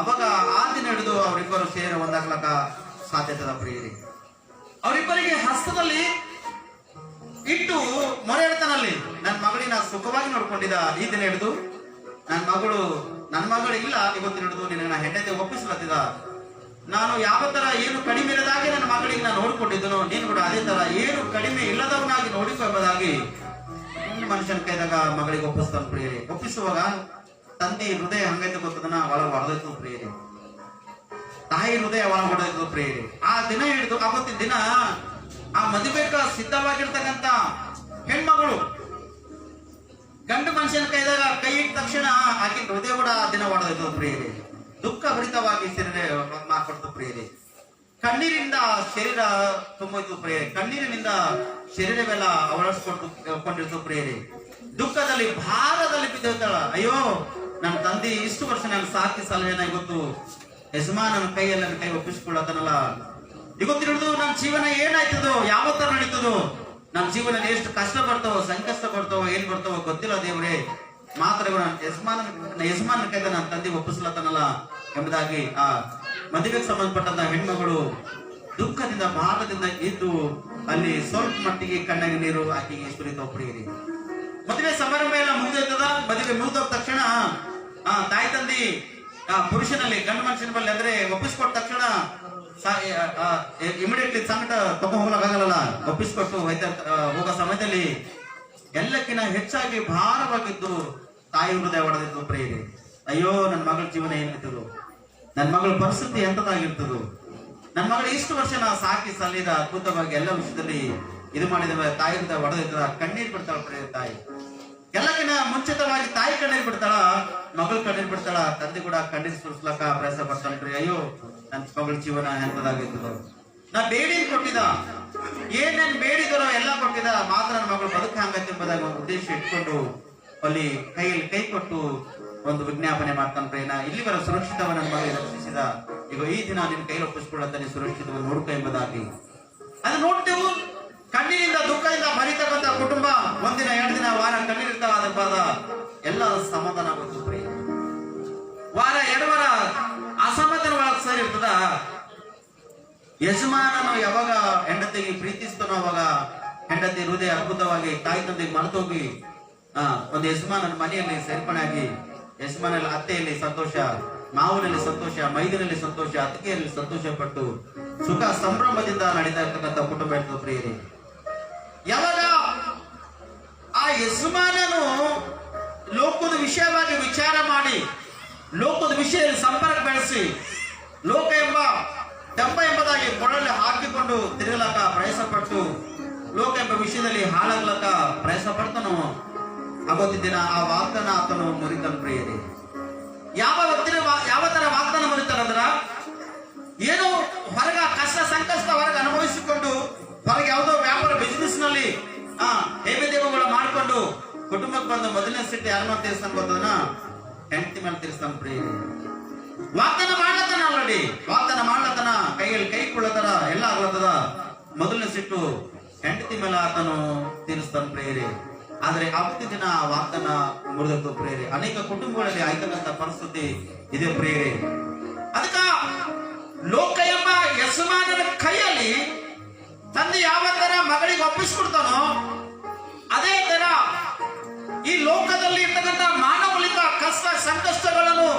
ಅವಾಗ ಆ ದಿನ ಹಿಡಿದು ಅವರಿಬ್ಬರು ಸೇರಿ ಒಂದಾಗ್ಲಕ್ಕ ಸಾಧ್ಯತೆ ಅದ ಪ್ರಿಯರಿ. ಅವರಿಬ್ಬರಿಗೆ ಹಸ್ತದಲ್ಲಿ ಇಟ್ಟು ಮೊರೆ ಇಡ್ತಾನಲ್ಲಿ, ನನ್ನ ಮಗಳಿನ ಸುಖವಾಗಿ ನೋಡ್ಕೊಂಡಿದ್ದ ಈ ದಿನ ಹಿಡಿದು ನನ್ನ ಮಗಳು ಇಲ್ಲ ಇವತ್ತಿನ ಹಿಡಿದು ನಿನ್ನ ಹೆಂಡತಿ ಒಪ್ಪಿಸ್ಲತ್ತಿದ. ನಾನು ಯಾವ ತರ ಏನು ಕಡಿಮೆ ಇಲ್ಲದಾಗೆ ನನ್ನ ಮಗಳಿಗೆ ನಾನು ನೋಡ್ಕೊಂಡಿದ್ದನು, ನೀನು ಕೂಡ ಅದೇ ತರ ಏನು ಕಡಿಮೆ ಇಲ್ಲದವನಾಗಿ ನೋಡಿಕೊ ಎಂಬುದಾಗಿ ಮನುಷ್ಯನ ಕೈದಾಗ ಮಗಳಿಗೆ ಒಪ್ಪಿಸ್ತಾನ ಪ್ರಿಯರಿ. ಒಪ್ಪಿಸುವಾಗ ತಂದೆ ಹೃದಯ ಹಂಗೈತೆ ಗೊತ್ತದನ್ನ ಒಳಗೆ ಹೊಡೆದೈತು ಪ್ರಿಯರಿ. ತಾಯಿ ಹೃದಯ ಒಳಗೆ ಹೊಡೆದೈತು ಪ್ರಿಯರಿ. ಆ ದಿನ ಹಿಡಿದು ಅವತ್ತಿನ ದಿನ ಆ ಮದುವೆಗ ಸಿದ್ಧವಾಗಿರ್ತಕ್ಕಂಥ ಹೆಣ್ಮಗಳು ಗಂಡು ಮನುಷ್ಯನ ಕೈದಾಗ ಕೈ ಇಟ್ಟ ತಕ್ಷಣ ಆಕೆ ಹೃದಯ ಕೂಡ ಆ ದಿನ ಹೊಡೆದೈತು ಪ್ರಿಯರಿ. ದುಃಖ ಭರಿತವಾಗಿ ಶರೀರ ಮಾರ್ಪಡ್ತು ಪ್ರಿಯರಿ. ಕಣ್ಣೀರಿಂದ ಶರೀರ ತುಂಬೋಯ್ತು ಪ್ರಿಯರಿ. ಕಣ್ಣೀರಿನಿಂದ ಶರೀರವೆಲ್ಲ ಅವಳಸ್ಕೊಂಡಿರ್ತು ಪ್ರಿಯರಿ. ದುಃಖದಲ್ಲಿ, ಭಾರದಲ್ಲಿ ಬಿದ್ದಿರ್ತಾಳ. ಅಯ್ಯೋ ನನ್ನ ತಂದೆ ಇಷ್ಟು ವರ್ಷ ನಾನು ಸಾಕಿ ಸಲಹೆನ ಇವತ್ತು ಯಜಮಾನನ ಕೈಯಲ್ಲಿ ನನ್ನ ಕೈ ಒಪ್ಪಿಸ್ಕೊಳ್ಳತನಲ್ಲ, ಇವತ್ತಿನ ನನ್ನ ಜೀವನ ಏನಾಯ್ತದೋ, ಯಾವ ತರ ನಡೀತದೋ, ನಮ್ಮ ಜೀವನ ಎಷ್ಟು ಕಷ್ಟ ಬರ್ತಾವೋ, ಸಂಕಷ್ಟ ಬರ್ತಾವೋ, ಏನ್ ಬರ್ತಾವೋ ಗೊತ್ತಿಲ್ಲ ದೇವ್ರೆ. ಮಾತ್ರ ಯಜಮಾನನ ಕೈದ ನನ್ನ ತಂದೆ ಒಪ್ಪಿಸ್ಲತನಲ್ಲ ಎಂಬುದಾಗಿ ಆ ಮದುವೆಗೆ ಸಂಬಂಧಪಟ್ಟಂತ ಹೆಣ್ಮಗಳು ದುಃಖದಿಂದ, ಭಾರದಿಂದ ಇದ್ದು ಅಲ್ಲಿ ಸ್ವಲ್ಪ ಮಟ್ಟಿಗೆ ಕಣ್ಣಾಗಿ ನೀರು ಆಕೆಗೆ ಸುರಿತಾವ್ ಪ್ರಿಯರಿ. ಮದುವೆ ಸಮಾರಂಭ ಎಲ್ಲ ಮುಗಿದೋಗ್ತದ. ಮದುವೆ ಮುಗಿದೋಗ ತಕ್ಷಣ ತಾಯಿ ತಂದಿ ಪುರುಷನಲ್ಲಿ, ಗಂಡು ಮನುಷ್ಯನ ಬಲ್ಲಿ ಅಂದ್ರೆ ಒಪ್ಪಿಸ್ಕೊಟ್ಟ ತಕ್ಷಣ ಇಮಿಡಿಯೇಟ್ಲಿ ಸಂಕಟ ತಗೊಂಡು ಹೋಗ್ಲಾಗಲ್ಲ. ಒಪ್ಪಿಸ್ಕೊಟ್ಟು ಹೋಗೋ ಸಮಯದಲ್ಲಿ ಎಲ್ಲಕ್ಕಿಂತ ಹೆಚ್ಚಾಗಿ ಭಾರವಾಗಿದ್ದು ತಾಯಿ ಹೃದಯ ಹೊಡೆದಿದ್ದು ಪ್ರಿಯರಿ. ಅಯ್ಯೋ ನನ್ನ ಮಗಳ ಜೀವನ ಏನಿರ್ತದೋ, ನನ್ನ ಮಗಳ ಪರಿಸ್ಥಿತಿ ಎಂತದಾಗಿರ್ತದೋ, ನನ್ನ ಮಗಳು ಇಷ್ಟು ವರ್ಷ ನಾ ಸಾಕಿ ಸಲ್ಲಿದ ಅದ್ಭುತವಾಗಿ ಎಲ್ಲ ವಿಷಯದಲ್ಲಿ ಇದು ಮಾಡಿದ ತಾಯಿ ಹೃದಯ ಹೊಡೆದಿದ್ದ ಕಣ್ಣೀರ್ ಬಿಡ್ತಾಳ ಪ್ರಿಯ ತಾಯಿ. ಎಲ್ಲಕ್ಕಿಂತ ಮುಂಚಿತವಾಗಿ ತಾಯಿ ಕಣ್ಣೀರ್ ಬಿಡ್ತಾಳ, ಮಗಳು ಕಣ್ಣೀರ್ ಬಿಡ್ತಾಳ, ತಂದೆ ಕೂಡ ಕಣ್ಣೀರ್ ಸುರಿಸ್ಲಕ್ಕ ಪ್ರಯಾಸ ಬರ್ತಾಳ್ರಿ. ಅಯ್ಯೋ ನನ್ನ ಮಗಳ ಜೀವನ ಎಂತದಾಗಿರ್ತದೋ, ನಾ ಬೇಡಿ ಕೊಟ್ಟಿದ, ಏನೇನ್ ಬೇಡಿದರೋ ಎಲ್ಲ ಕೊಟ್ಟಿದ, ಮಾತ್ರ ನನ್ನ ಮಗಳು ಬದುಕ ಹಂಗತ್ತೆ ಎಂಬುದಾಗಿ ಒಂದು ಉದ್ದೇಶ ಇಟ್ಕೊಂಡು ಅಲ್ಲಿ ಕೈಯಲ್ಲಿ ಕೈ ಕೊಟ್ಟು ಒಂದು ವಿಜ್ಞಾಪನೆ ಮಾಡ್ತಾನೆ ಪ್ರೇನ. ಇಲ್ಲಿವರ ಸುರಕ್ಷಿತವ ನನ್ನ ಮಗಳಿಗೆ ರಕ್ಷಿಸಿದ, ಈಗ ಈ ದಿನ ನಿನ್ನ ಕೈಲಿ ಒಪ್ಪಿಸ್ಕೊಳ್ಳುತ್ತಾನೆ ಸುರಕ್ಷಿತವನ್ನು ನೋಡ್ಕೊ ಎಂಬುದಾಗಿ ಅದು ನೋಡ್ತೇವೆ. ಕಣ್ಣೀರಿಂದ, ದುಃಖದಿಂದ ಭರಿತಕ್ಕಂಥ ಕುಟುಂಬ ಒಂದಿನ, 2 ದಿನ, ವಾರ ಕಣ್ಣೀರಿರ್ತಾವ, ಎಲ್ಲ ಸಮಾಧಾನ ಆಗುತ್ತೆ ಪ್ರಿಯ. ವಾರ 2 ವಾರ ಅಸಮಾಧಾನ ಒಳಗೆ ಸರಿ ಇರ್ತದ. ಯಜಮಾನನು ಯಾವಾಗ ಹೆಂಡತಿಗೆ ಪ್ರೀತಿಸ್ತಾನೋ ಅವಾಗ ಹೆಂಡತಿ ಹೃದಯ ಅದ್ಭುತವಾಗಿ ತಾಯಿ ತಂದೆಗೆ ಮರೆತೋಗಿ ಒಂದು ಯಜಮಾನನ ಮನೆಯಲ್ಲಿ ಸೇರ್ಪಣೆ ಆಗಿ, ಯಜಮಾನಲ್ಲಿ ಅತ್ತೆಯಲ್ಲಿ ಸಂತೋಷ, ಮಾವಿನಲ್ಲಿ ಸಂತೋಷ, ಮೈದಿನಲ್ಲಿ ಸಂತೋಷ, ಅತ್ತಿಗೆಯಲ್ಲಿ ಸಂತೋಷ ಪಟ್ಟು ಸುಖ ಸಂಭ್ರಮದಿಂದ ನಡೀತಾ ಇರ್ತಕ್ಕಂಥ ಕುಟುಂಬ ಇರ್ತದೆ ಪ್ರಿಯರೇ. ಯಾವಾಗ ಆ ಯಜಮಾನನು ಲೋಕದ ವಿಷಯವಾಗಿ ವಿಚಾರ ಮಾಡಿ, ಲೋಕದ ವಿಷಯದಲ್ಲಿ ಸಂಪರ್ಕ ಬೆಳೆಸಿ, ಲೋಕ ಎಂಬ ಎಂಬುದಾಗಿ ಕೊಡಲು ಹಾಕಿಕೊಂಡು ತಿರುಗಲಕ್ಕ ಪ್ರಯಾಸ ಪಟ್ಟು, ಲೋಕ ಎಂಬ ವಿಷಯದಲ್ಲಿ ಹಾಳಾಗ್ಲಕ್ಕ ಪ್ರಯಾಸ ಪಡ್ತಾನೋ, ಅವತ್ತಿನ ದಿನ ಆ ವಾಗ್ದಾನ ಆತನು ಮುರಿತನು ಪ್ರಿಯರೇ. ಯಾವ ತರ ವಾಗ್ದಾನ ಮುರಿತಾರಂದ್ರ, ಏನೋ ಹೊರಗ ಕಷ್ಟ ಸಂಕಷ್ಟ ಹೊರಗೆ ಅನುಭವಿಸಿಕೊಂಡು, ಹೊರಗೆ ಯಾವುದೋ ವ್ಯಾಪಾರ ಬಿಸಿನೆಸ್ ನಲ್ಲಿ ದೇವಗಳು ಮಾಡಿಕೊಂಡು ಕುಟುಂಬಕ್ಕೆ ಬಂದು ಮೊದಲನೇ ಸಿಟ್ಟು ಯಾರನ್ನ ತೀರಿಸ್ತಾನ ಗೊತ್ತದನ? ಹೆಂಡತಿ ಮೇಲೆ ತೀರಿಸ್ತಾನ ಪ್ರಿಯರೇ. ವಾಗ್ದಾನ ಮಾಡ್ಲತನ, ಆಲ್ರೆಡಿ ವಾಗ್ದಾನ ಮಾಡ್ಲತನ, ಕೈಯಲ್ಲಿ ಕೈ ಕೊಳ್ಳತನ, ಎಲ್ಲ ಆಗ್ಲತ್ತದ. ಮೊದಲನೇ ಸಿಟ್ಟು ಹೆಂಡತಿ ಮೇಲೆ ಆತನು ತೀರಿಸ್ತಾನ ಪ್ರಿಯರೇ. ಆದ್ರೆ ಅವತ್ತಿನ ದಿನ ವಾಗ್ದಾನ ಮುರಿದದ್ದು ಪ್ರಿಯರೇ. ಅನೇಕ ಕುಟುಂಬಗಳಲ್ಲಿ ಆಯ್ತಕ್ಕಂಥ ಪರಿಸ್ಥಿತಿ ಇದೆ ಪ್ರಿಯರೇ. ಅದಕ್ಕ ಲೋಕ ಎಂಬ ಯಜಮಾನನ ಕೈಯಲ್ಲಿ ತಂದೆ ಯಾವ ತರ ಮಗಳಿಗೆ ಒಪ್ಪಿಸ್ಕೊಡ್ತಾನೋ, ಅದೇ ತರ ಈ ಲೋಕದಲ್ಲಿ ಇರ್ತಕ್ಕಂಥ ಮಾನವಲಿಕ ಕಷ್ಟ ಸಂಕಷ್ಟಗಳನ್ನು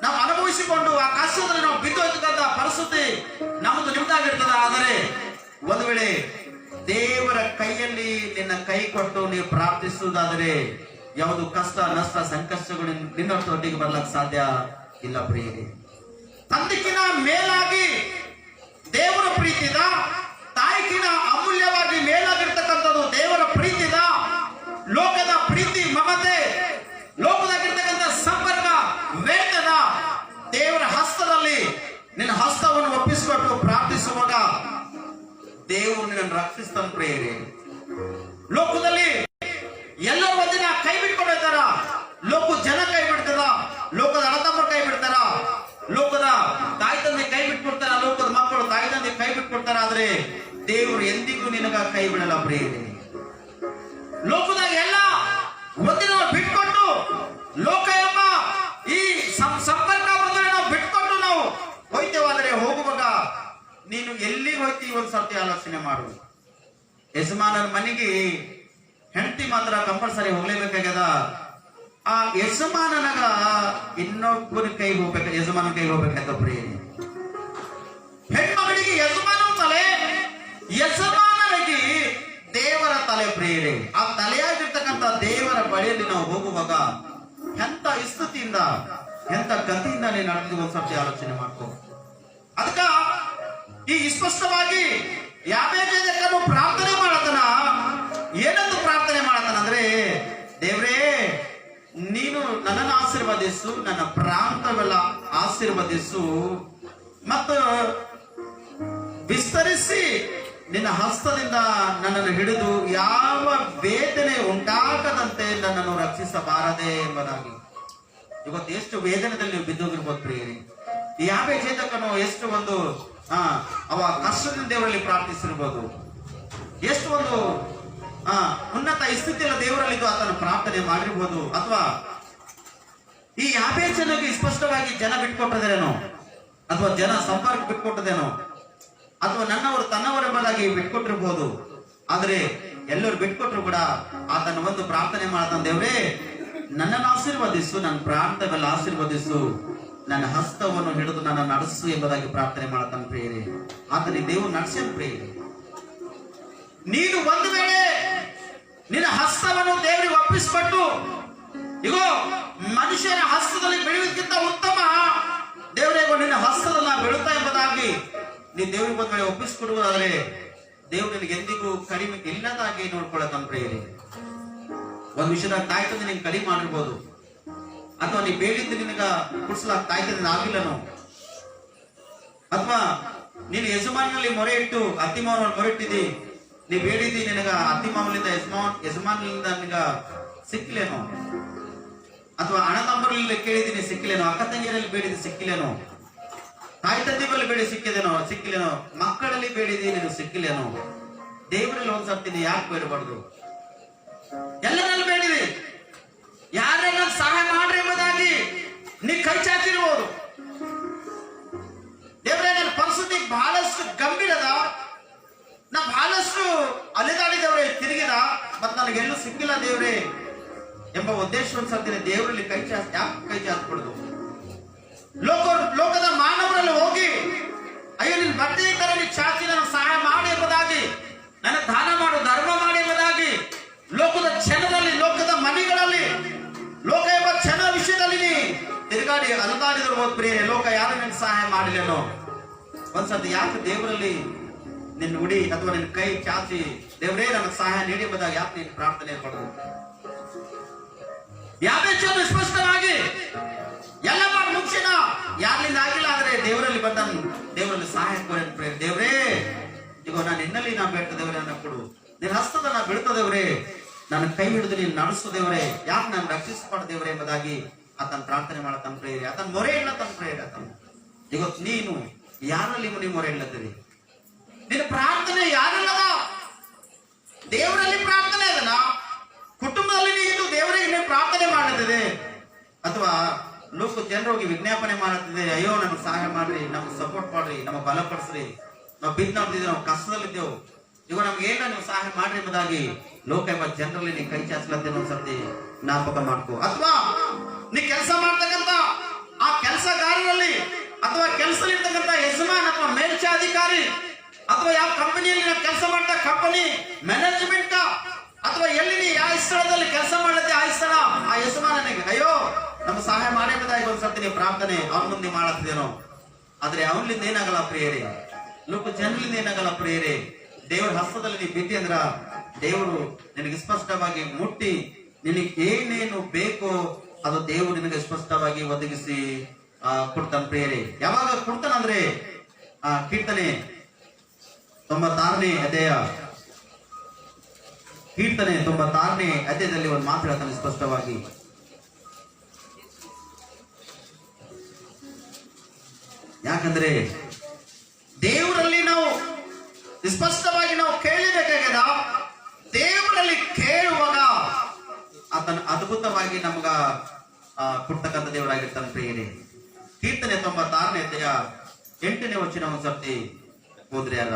ನಾವು ಅನುಭವಿಸಿಕೊಂಡು ಆ ಕಷ್ಟದಲ್ಲಿ ನಾವು ಬಿದ್ದು ಹೋಗ್ತಕ್ಕಂಥ ಪರಿಸ್ಥಿತಿ ನಮ್ಮದು ನಿಮ್ದಾಗಿರ್ತದ. ಆದರೆ ಒಂದು ವೇಳೆ ದೇವರ ಕೈಯಲ್ಲಿ ನಿನ್ನ ಕೈ ಕೊಟ್ಟು ನೀವು ಪ್ರಾರ್ಥಿಸುವುದಾದರೆ ಯಾವುದು ಕಷ್ಟ ನಷ್ಟ ಸಂಕಷ್ಟಗಳು ನಿನ್ನೊಟ್ಟಿಗೆ ಬರ್ಲಕ್ಕೆ ಸಾಧ್ಯ ಇಲ್ಲ ಪ್ರಿಯರೇ. ತಂದೆಕಿನ ಮೇಲಾಗಿ ದೇವರ ಪ್ರೀತಿದ, ತಾಯಿಕಿನ ಅಮೂಲ್ಯವಾಗಿ ಮೇಲಾಗಿರ್ತಕ್ಕಂಥದ್ದು ದೇವರ ಪ್ರೀತಿದ. ಲೋಕದ ಪ್ರೀತಿ ಮಮತೆ, ಲೋಕದಾಗಿರ್ತಕ್ಕಂಥ ಸಂಪರ್ಕ ವೇತನ, ದೇವರ ಹಸ್ತದಲ್ಲಿ ನಿನ್ನ ಹಸ್ತವನ್ನು ಒಪ್ಪಿಸಿಕೊಟ್ಟು ಪ್ರಾರ್ಥಿಸುವಾಗ ದೇವರು ನಿನ್ನನ್ನು ರಕ್ಷಿಸ್ತಾನ ಪ್ರಿಯರೇ. ಲೋಕದಲ್ಲಿ ಎಲ್ಲರೂ ಒಂದಿನ ಕೈ ಬಿಟ್ಕೊಂಡು ಹೋಗ್ತಾರ, ಲೋಕ ಜನ ಕೈ ಬಿಡ್ತಾರ, ಲೋಕದ ಅಣ್ಣತಮ್ಮರು ಕೈ ಬಿಡ್ತಾರ, ಲೋಕದ ತಾಯಿ ತಂದೆ ಕೈ ಬಿಟ್ಕೊಡ್ತಾರ, ಲೋಕದ ಮಕ್ಕಳು ತಾಯಿ ತಂದೆ ಕೈ ಬಿಟ್ಕೊಡ್ತಾರ. ಆದ್ರೆ ದೇವರು ಎಂದಿಗೂ ನಿನಗ ಕೈ ಬಿಡಲ್ಲ ಪ್ರಿಯರೇ. ಲೋಕದಾಗ ಎಲ್ಲ ಒಂದಿನ ಬಿಟ್ಕೊಟ್ಟು, ಲೋಕ ಎಂಬ ಈ ಸಂಪರ್ಕ ನಾವು ಬಿಟ್ಕೊಟ್ಟು ನಾವು ಹೋಯ್ತೇವಾದ್ರೆ ಹೋಗುವಾಗ ನೀನು ಎಲ್ಲಿಗೆ ಹೋಯ್ತಿ ಒಂದ್ಸರ್ತಿ ಆಲೋಚನೆ ಮಾಡು. ಯಜಮಾನನ ಮನೆಗೆ ಹೆಂಡತಿ ಮಾತ್ರ ಕಂಪಲ್ಸರಿ ಹೋಗ್ಲೇಬೇಕಾಗ್ಯದ. ಆ ಯಜಮಾನನಾಗ ಇನ್ನೊಬ್ಬರ ಕೈ ಹೋಗ್ಬೇಕ, ಯಜಮಾನ ಕೈ ಹೋಗ್ಬೇಕಾಯ್ತ ಪ್ರಿಯರೇ. ಹೆಣ್ಮಗಳಿಗೆ ಯಜಮಾನ ತಲೆ, ಯಜಮಾನನಿಗೆ ದೇವರ ತಲೆ ಪ್ರಿಯರೇ. ಆ ತಲೆಯಾಗಿರ್ತಕ್ಕಂಥ ದೇವರ ಬಳಿಯಲ್ಲಿ ನಾವು ಹೋಗುವಾಗ ಎಂತ ಸ್ಥಿತಿಯಿಂದ ಎಂತ ಗತಿಯಿಂದ ನೀನು ನಡೆದು ಒಂದ್ಸರ್ತಿ ಆಲೋಚನೆ ಮಾಡ್ಕೋ. ಅದಕ್ಕ ಈ ಸ್ಪಷ್ಟವಾಗಿ ಯಾಬೇಜಕನು ಪ್ರಾರ್ಥನೆ ಮಾಡತನ, ಏನಂದು ಪ್ರಾರ್ಥನೆ ಮಾಡತನ ಅಂದ್ರೆ, ದೇವ್ರೇ ನೀನು ನನ್ನನ್ನು ಆಶೀರ್ವದಿಸು, ನನ್ನ ಪ್ರಾಂತವೆಲ್ಲ ಆಶೀರ್ವದಿಸು, ಮತ್ತು ವಿಸ್ತರಿಸಿ ನಿನ್ನ ಹಸ್ತದಿಂದ ನನ್ನನ್ನು ಹಿಡಿದು ಯಾವ ವೇದನೆ ಉಂಟಾಗದಂತೆ ನನ್ನನ್ನು ರಕ್ಷಿಸಬಾರದೆ ಎಂಬುದಾಗಿ. ಇವತ್ತು ಎಷ್ಟು ವೇದನೆದಲ್ಲಿ ನೀವು ಬಿದ್ದೋಗಿರ್ಬೋದು ಪ್ರಿಯರಿ. ಯಾವ ಚೇತಕನು ಎಷ್ಟು ಒಂದು ಅವ ಕಷ್ಟದಿಂದ ದೇವರಲ್ಲಿ ಪ್ರಾರ್ಥಿಸಿರ್ಬೋದು, ಎಷ್ಟು ಒಂದು ಉನ್ನತ ಸ್ಥಿತಿಯಲ್ಲಿ ದೇವರಲ್ಲಿ ಆತನ ಪ್ರಾರ್ಥನೆ ಮಾಡಿರ್ಬೋದು. ಅಥವಾ ಈ ಯಾವೇ ಜನಕ್ಕೆ ಸ್ಪಷ್ಟವಾಗಿ ಜನ ಬಿಟ್ಕೊಟ್ಟದೇನೋ, ಅಥವಾ ಜನ ಸಂಪರ್ಕ ಬಿಟ್ಕೊಟ್ಟದೇನೋ, ಅಥವಾ ನನ್ನವರು ತನ್ನವರೆಂಬುದಾಗಿ ಬಿಟ್ಕೊಟ್ಟಿರ್ಬೋದು. ಆದ್ರೆ ಎಲ್ಲರೂ ಬಿಟ್ಕೊಟ್ರು ಕೂಡ ಆತನ ಒಂದು ಪ್ರಾರ್ಥನೆ ಮಾಡ್ತಾನೆ, ದೇವ್ರೇ ನನ್ನನ್ನು ಆಶೀರ್ವದಿಸು, ನನ್ನ ಪ್ರಾಂತವೆಲ್ಲ ಆಶೀರ್ವದಿಸು, ನನ್ನ ಹಸ್ತವನ್ನು ಹಿಡಿದು ನನ್ನ ನಡೆಸು ಎಂಬುದಾಗಿ ಪ್ರಾರ್ಥನೆ ಮಾಡ್ತಾನೆ ಪ್ರಿಯರೇ. ಆತನಿಗೆ ದೇವರು ನಡೆಸ ಪ್ರಿಯರೇ. ನೀನು ಒಂದು ವೇಳೆ ನಿನ್ನ ಹಸ್ತವನ್ನು ದೇವರಿಗೆ ಒಪ್ಪಿಸಿಕೊಟ್ಟು, ಇಗೋ ಮನುಷ್ಯನ ಹಸ್ತದಲ್ಲಿ ಬೆಳೆಯುವುದಕ್ಕಿಂತ ಉತ್ತಮ ದೇವರೇ ನಿನ್ನ ಹಸ್ತದನ್ನ ಬೆಳುತ್ತಾ ಎಂಬುದಾಗಿ ನೀ ದೇವರಿಗೆ ಒಂದು ವೇಳೆ ಒಪ್ಪಿಸಿಕೊಡುವುದಾದ್ರೆ ದೇವರು ನಿನಗೆ ಎಂದಿಗೂ ಕಡಿಮೆ ಇಲ್ಲದಾಗಿ ನೋಡ್ಕೊಳ್ಳತಾನ ಪ್ರಿಯರೇ. ಒಂದ್ ವಿಷಯದಾಗ ತಾಯಿ ತಂದೆ ನಿನ್ ಕಡಿಮೆ ಮಾಡಿರ್ಬೋದು, ಅಥವಾ ನೀ ಬೇಡಿದ್ದು ನಿನಗ ಕುಡ್ಸಲಾಗ ತಾಯಿ ತಂದೆ ಆಗಿಲ್ಲನೋ, ಅಥವಾ ನೀನು ಯಜಮಾನಲ್ಲಿ ಮೊರೆ ಇಟ್ಟು ಅತ್ತಿ ಮಾವನ ಮೊರೆ ಇಟ್ಟಿದ್ದಿ, ನೀ ಬೇಡಿದ್ದಿ ನಿನಗ ಅತ್ತಿ ಮಾವಲಿಂದ ಯಜಮಾನಲಿಂದ ನಿನಗ ಸಿಕ್ಕಿಲೇನೋ, ಅಥವಾ ಹಣ ತಮ್ಮರಲ್ಲಿ ಕೇಳಿದ್ದೀನಿ ಸಿಕ್ಕಿಲೇನೋ, ಅಕ್ಕ ತಂಗಿಯರಲ್ಲಿ ಬೇಡಿದ್ದು ಸಿಕ್ಕಿಲೇನೋ, ತಾಯಿ ತಂದೆ ಮೇಲೆ ಬೇಡಿ ಸಿಕ್ಕಿಲೇನೋ, ಮಕ್ಕಳಲ್ಲಿ ಬೇಡಿದಿ ನೀನು ಸಿಕ್ಕಿಲೇನೋ. ದೇವರಲ್ಲಿ ಒಂದ್ಸರ್ತಿ ನೀ ಯಾಕೆ ಬೇಡಬಾರ್ದು? ಎಲ್ಲರಲ್ಲಿ ಬೇಡಿದೆ, ಯಾರೆಲ್ಲ ಸಹಾಯ ಮಾಡ್ರಿ ಎಂಬುದಾಗಿ ನೀ ಕೈ ಚಾಚಿರ್ಬೋದು. ದೇವರೇ ನನ್ನ ಪರಿಸ್ಥಿತಿ ಬಹಳಷ್ಟು ಗಂಭೀರದ, ನಾ ಬಹಳಷ್ಟು ಅಲೆದಾಡಿದವ್ರೆ ತಿರುಗಿದ, ಮತ್ ನನಗೆಲ್ಲೂ ಸಿಕ್ಕಿಲ್ಲ ದೇವ್ರೆ ಎಂಬ ಉದ್ದೇಶ ಒಂದ್ಸರ್ತಿ ದೇವರಲ್ಲಿ ಯಾಕೆ ಕೈ ಚಾಚ್ಬಿಡುದು? ಲೋಕದ ಮಾನವರಲ್ಲಿ ಹೋಗಿ, ಅಯ್ಯೋ ನಿನ್ ಬಟ್ಟೆ ತರ ನೀ ಚಾಚಿ ನನಗೆ ಸಹಾಯ ಮಾಡಿ ಎಂಬುದಾಗಿ, ನನ್ನ ದಾನ ಮಾಡು, ಧರ್ಮ ಮಾಡಿ ಎಂಬುದಾಗಿ ಲೋಕದ ಕ್ಷಣದಲ್ಲಿ, ಲೋಕದ ಮನೆಗಳಲ್ಲಿ, ಲೋಕ ಎಂಬ ಕ್ಷಣ ವಿಷಯದಲ್ಲಿ ನೀ ತಿರುಗಾಡಿ ಅಲುಗಾಡಿದ್ರು ಹೋದ್ ಪ್ರಿಯರೇ, ಲೋಕ ಯಾರು ನಿನ್ ಸಹಾಯ ಮಾಡಿಲ್ಲನೋ ಒಂದ್ಸತಿ ಯಾಕೆ ದೇವರಲ್ಲಿ ನಿನ್ನ ಉಡಿ ಅಥವಾ ನಿನ್ನ ಕೈ ಚಾಚಿ ದೇವರೇ ನನಗೆ ಸಹಾಯ ನೀಡಿ ಎಂಬುದಾಗಿ ಯಾಕೆ ನೀನು ಪ್ರಾರ್ಥನೆ ಪಡೆದು ಯಾವ್ದು ಸ್ಪಷ್ಟವಾಗಿ ಎಲ್ಲ ಮಾಡಿ ಮುಗಿಸಿನ ಯಾರಿಂದ ಆಗಿಲ್ಲ ಆದ್ರೆ ದೇವರಲ್ಲಿ ಬಂದ ದೇವರಲ್ಲಿ ಸಹಾಯ ಕೋರಿ ದೇವರೇ ಈಗ ನಾನು ನಿನ್ನಲ್ಲಿ ನಾ ಬೇಡ ದೇವರೇ ನನ್ನ ಕೊಡು, ನಿನ್ನ ಹಸ್ತದ ನಾ ಬಿಡ್ತ ದೇವರೇ, ನನ್ನ ಕೈ ಹಿಡಿದು ನೀನು ನಡೆಸು ದೇವರೇ, ಯಾಕೆ ನಾನು ರಕ್ಷಿಸಬಾರ್ದು ದೇವರೇ ಎಂಬುದಾಗಿ ಆತನ ಪ್ರಾರ್ಥನೆ ಮಾಡತನ ಪ್ರೇರಿ, ಆತನ ಮೊರೆ ಇಲ್ಲತನ ಪ್ರೇರಿ. ಆತನ ಇವತ್ತು ನೀನು ಯಾರಲ್ಲಿ ನೀವು ಮೊರೆ ಇಲ್ಲತ್ತೀರಿ? ನಿನ್ನ ಪ್ರಾರ್ಥನೆ ಯಾರಲ್ಲದ? ದೇವರಲ್ಲಿ ಪ್ರಾರ್ಥನೆ ಅದನ್ನ ಕುಟುಂಬದಲ್ಲಿ ನೀನು ದೇವರಿಗೆ ನೀವು ಪ್ರಾರ್ಥನೆ ಮಾಡುತ್ತದೆ, ಅಥವಾ ಲೋಕ ಜನರಿಗೆ ವಿಜ್ಞಾಪನೆ ಮಾಡುತ್ತದೆ, ಅಯ್ಯೋ ನಮ್ಗೆ ಸಹಾಯ ಮಾಡ್ರಿ, ನಮ್ಗೆ ಸಪೋರ್ಟ್ ಮಾಡ್ರಿ, ನಮಗೆ ಬಲಪಡಿಸ್ರಿ, ನಾವು ಬಿದ್ದು ನೋಡ್ತಿದ್ದೀವಿ, ನಾವು ಕಷ್ಟದಲ್ಲಿದ್ದೇವು, ಈಗ ನಮ್ಗೆ ಏನ ನೀವು ಸಹಾಯ ಮಾಡ್ರಿ ಎಂಬುದಾಗಿ ಲೋಕ ಎಂಬ ಜನರಲ್ಲಿ ನೀ ಕೈ ಚಾಚಲತ್ತೆ ಒಂದ್ಸರ್ತಿ ಜ್ಞಾಪಕ ಮಾಡ್ಕೋ. ಅಥವಾ ನೀ ಕೆಲಸ ಮಾಡ್ತಕ್ಕಂತ ಆ ಕೆಲಸಗಾರರಲ್ಲಿ ಅಥವಾ ಕೆಲಸದಲ್ಲಿರ್ತಕ್ಕಂಥ ಯಜಮಾನ್ ಅಥವಾ ಮೇಲ್ಚಾಧಿಕಾರಿ ಅಥವಾ ಯಾವ ಕಂಪನಿಯಲ್ಲಿ ಕೆಲಸ ಮಾಡ್ತಾ ಕಂಪನಿ ಮ್ಯಾನೇಜ್ಮೆಂಟ್ ಅಥವಾ ಎಲ್ಲಿ ನೀ ಯಾವ ಸ್ಥಳದಲ್ಲಿ ಕೆಲಸ ಮಾಡತ್ತೆ ಆ ಸ್ಥಳ ಆ ಯಜಮಾನನಿಗೆ ಅಯ್ಯೋ ನಮ್ಮ ಸಹಾಯ ಮಾಡಬೇಕಾಗಿ ಒಂದ್ಸರ್ತಿ ನೀವು ಪ್ರಾರ್ಥನೆ ಅವನ ಮುಂದೆ ಮಾಡತ್ತಿದೇನೋ, ಆದ್ರೆ ಅವನಿಂದ ಏನಾಗಲ್ಲ ಪ್ರಿಯರೇ, ಲೋಕ ಜನರಿಂದ ಏನಾಗಲ್ಲ ಪ್ರಿಯರೇ, ದೇವರ ಹಸ್ತದಲ್ಲಿ ನೀ ಬಿದ್ದಿ ಅಂದ್ರ ದೇವರು ನಿನಗೆ ಸ್ಪಷ್ಟವಾಗಿ ಮುಟ್ಟಿ ನಿನಗೆ ಏನೇನು ಬೇಕೋ ಅದು ದೇವರು ನಿನಗೆ ಸ್ಪಷ್ಟವಾಗಿ ಒದಗಿಸಿ ಕೊಡ್ತಾನ ಪ್ರಿಯರೇ. ಯಾವಾಗ ಕೊಡ್ತಾನಂದ್ರೆ ಕೀರ್ತನೆ 96ನೇ ಅಧ್ಯಾಯ, ಕೀರ್ತನೆ 96ನೇ ಅಧ್ಯಾಯದಲ್ಲಿ ಒಂದು ಮಾತು ಹೇಳ್ತಾನೆ ಸ್ಪಷ್ಟವಾಗಿ, ಯಾಕಂದ್ರೆ ದೇವರಲ್ಲಿ ನಾವು ಸ್ಪಷ್ಟವಾಗಿ ನಾವು ಕೇಳಬೇಕಾಗ್ಯದ, ದೇವರಲ್ಲಿ ಕೇಳುವಾಗ ಆತನ ಅದ್ಭುತವಾಗಿ ನಮಗ ಕೊಡ್ತಕ್ಕಂಥ ದೇವರಾಗಿರ್ತಾನೆ ಪ್ರಿಯರೇ. ಕೀರ್ತನೆ 96ನೇ ಅಧ್ಯಾಯ 8ನೇ ವಚನ ಒಂದ್ಸರ್ತಿ ಹೋದ್ರೆ ಅಲ್ಲ,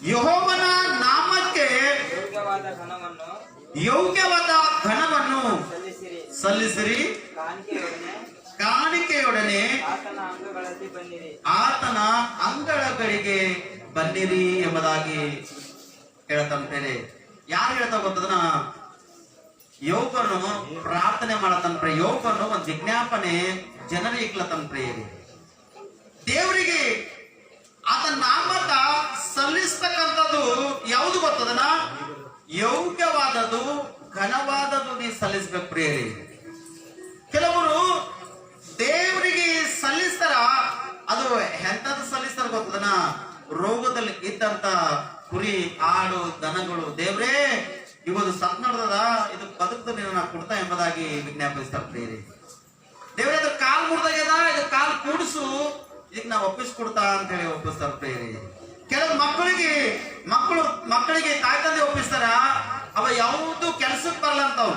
ಯೆಹೋವನ ನಾಮಕ್ಕೆ ಯೋಗ್ಯವಾದ ಘನವನ್ನು ಸಲ್ಲಿಸಿರಿ, ಕಾಣಿಕೆಯೊಡನೆ ಆತನ ಅಂಗಳಗಳಿಗೆ ಬನ್ನಿರಿ ಎಂಬುದಾಗಿ ಹೇಳ್ತಾನೆ. ಯಾರು ಹೇಳ್ತಾ ಗೊತ್ತದನ? ಯೋಗನು ಪ್ರಾರ್ಥನೆ ಮಾಡತನ ಪ್ರಿಯ, ಯೋಗನು ಒಂದು ವಿಜ್ಞಾಪನೆ ಜನರಿಗೆ ಇಕ್ಲತನ ಪ್ರಿಯರಿ. ದೇವರಿಗೆ ಆತನ ನಾಮಕ ಸಲ್ಲಿಸ್ತಕ್ಕಂಥದ್ದು ಯಾವುದು ಗೊತ್ತದನ? ಯೋಗ್ಯವಾದದ್ದು, ಘನವಾದದ್ದು ನೀ ಸಲ್ಲಿಸ್ಬೇಕು ಪ್ರಿಯರಿ. ಕೆಲವರು ದೇವರಿಗೆ ಸಲ್ಲಿಸ್ತಾರ, ಅದು ಎಂತದ್ದು ಸಲ್ಲಿಸ್ತಾರ ಗೊತ್ತದನ? ರೋಗದಲ್ಲಿ ಇದ್ದಂತ ಕುರಿ, ಆಡು, ದನಗಳು, ದೇವ್ರೇ ಇವತ್ತು ಸತ್ ನಡೆದದ, ಇದು ಬದುಕದ ನೀನು ಕೊಡ್ತಾ ಎಂಬುದಾಗಿ ವಿಜ್ಞಾಪಿಸ್ತಾರೆ ಪ್ರಿಯರಿ. ದೇವ್ರೆ ಅದ್ರ ಕಾಲ್ ಮುರಿದಾಗ್ಯದ, ಇದು ಕಾಲ್ ಕೂಡಿಸು, ಇದಕ್ಕೆ ನಾವು ಒಪ್ಪಿಸ್ಕೊಡ್ತಾ ಅಂತ ಹೇಳಿ ಒಪ್ಪಿಸ್ತಾರೆ ಪ್ರಿಯರಿ. ಕೆಲವು ಮಕ್ಕಳಿಗೆ ತಾಯಿ ತಂದೆ ಒಪ್ಪಿಸ್ತಾರ, ಅವ ಯಾವುದು ಕೆಲ್ಸಕ್ಕೆ ಬರಲ್ಲ ಅಂತವ್,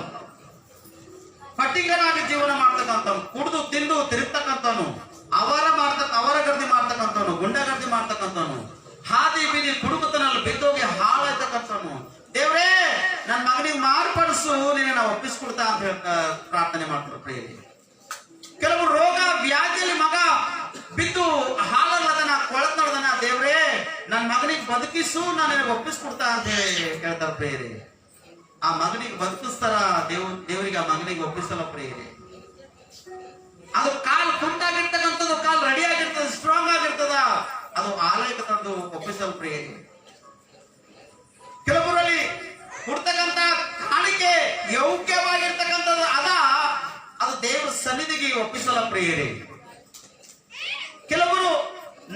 ಪಟ್ಟಿಗನಾಗಿ ಜೀವನ ಮಾಡ್ತಕ್ಕಂಥವ್, ಕುಡಿದು ತಿಂದು ತಿರುಗ್ತಕ್ಕಂಥವನು, ಅವರ ಗರ್ದಿ ಮಾಡ್ತಕ್ಕಂಥವನು, ಗುಂಡಗರ್ದಿ ಮಾಡ್ತಕ್ಕಂಥವನು, ಹಾದಿ ಬೀದಿ ಕುಡುಕತನಲ್ಲಿ ಬಿದ್ದೋಗಿ ಹಾಳಾಯ್ತಕ್ಕಂಥವನು, ದೇವ್ರೇ ನನ್ನ ಮಗನಿಗೆ ಮಾರ್ಪಡಿಸು, ನೀನು ನಾವು ಒಪ್ಪಿಸ್ಕೊಡ್ತಾ ಅಂತ ಹೇಳಿ ಪ್ರಾರ್ಥನೆ ಮಾಡ್ತಾರೆ ಪ್ರಿಯರಿ. ಕೆಲವು ರೋಗ ವ್ಯಾಧಿಯಲ್ಲಿ ಮಗ ಬಿದ್ದು ಹಾಳಲ್ಲದನ, ಕೊಳತ್ ನೋಡ್ದನ, ದೇವ್ರೇ ನನ್ನ ಮಗನಿಗೆ ಬದುಕಿಸು, ನಾನು ನಿನಗೆ ಒಪ್ಪಿಸ್ಕೊಡ್ತಾ ಅಂತ ಹೇಳಿ ಹೇಳ್ತಾರೆ ಪ್ರಿಯರಿ. ಆ ಮಗನಿಗೆ ಬದುಕಿಸ್ತಾರ, ದೇವರಿಗೆ ಆ ಮಗನಿಗೆ ಒಪ್ಪಿಸಲ್ಲ ಪ್ರಿಯರಿ. ಅದು ಕಾಲ್ ಕುಂಟಾಗಿರ್ತಕ್ಕಂಥದ್ದು, ಕಾಲ್ ರೆಡಿ ಆಗಿರ್ತದ, ಸ್ಟ್ರಾಂಗ್ ಆಗಿರ್ತದ, ಅದು ಆಲಯಕ್ಕೆ ತಂದು ಒಪ್ಪಿಸಲ್ಲ ಪ್ರಿಯರಿ. ಕೆಲವರಲ್ಲಿ ಕೊಡ್ತಕ್ಕಂಥ ಕಾಣಿಕೆ ಯೋಗ್ಯವಾಗಿರ್ತಕ್ಕಂಥದ್ದು ಅದು ದೇವರ ಸನ್ನಿಧಿಗೆ ಒಪ್ಪಿಸಲ್ಲ ಪ್ರಿಯರಿ. ಕೆಲವರು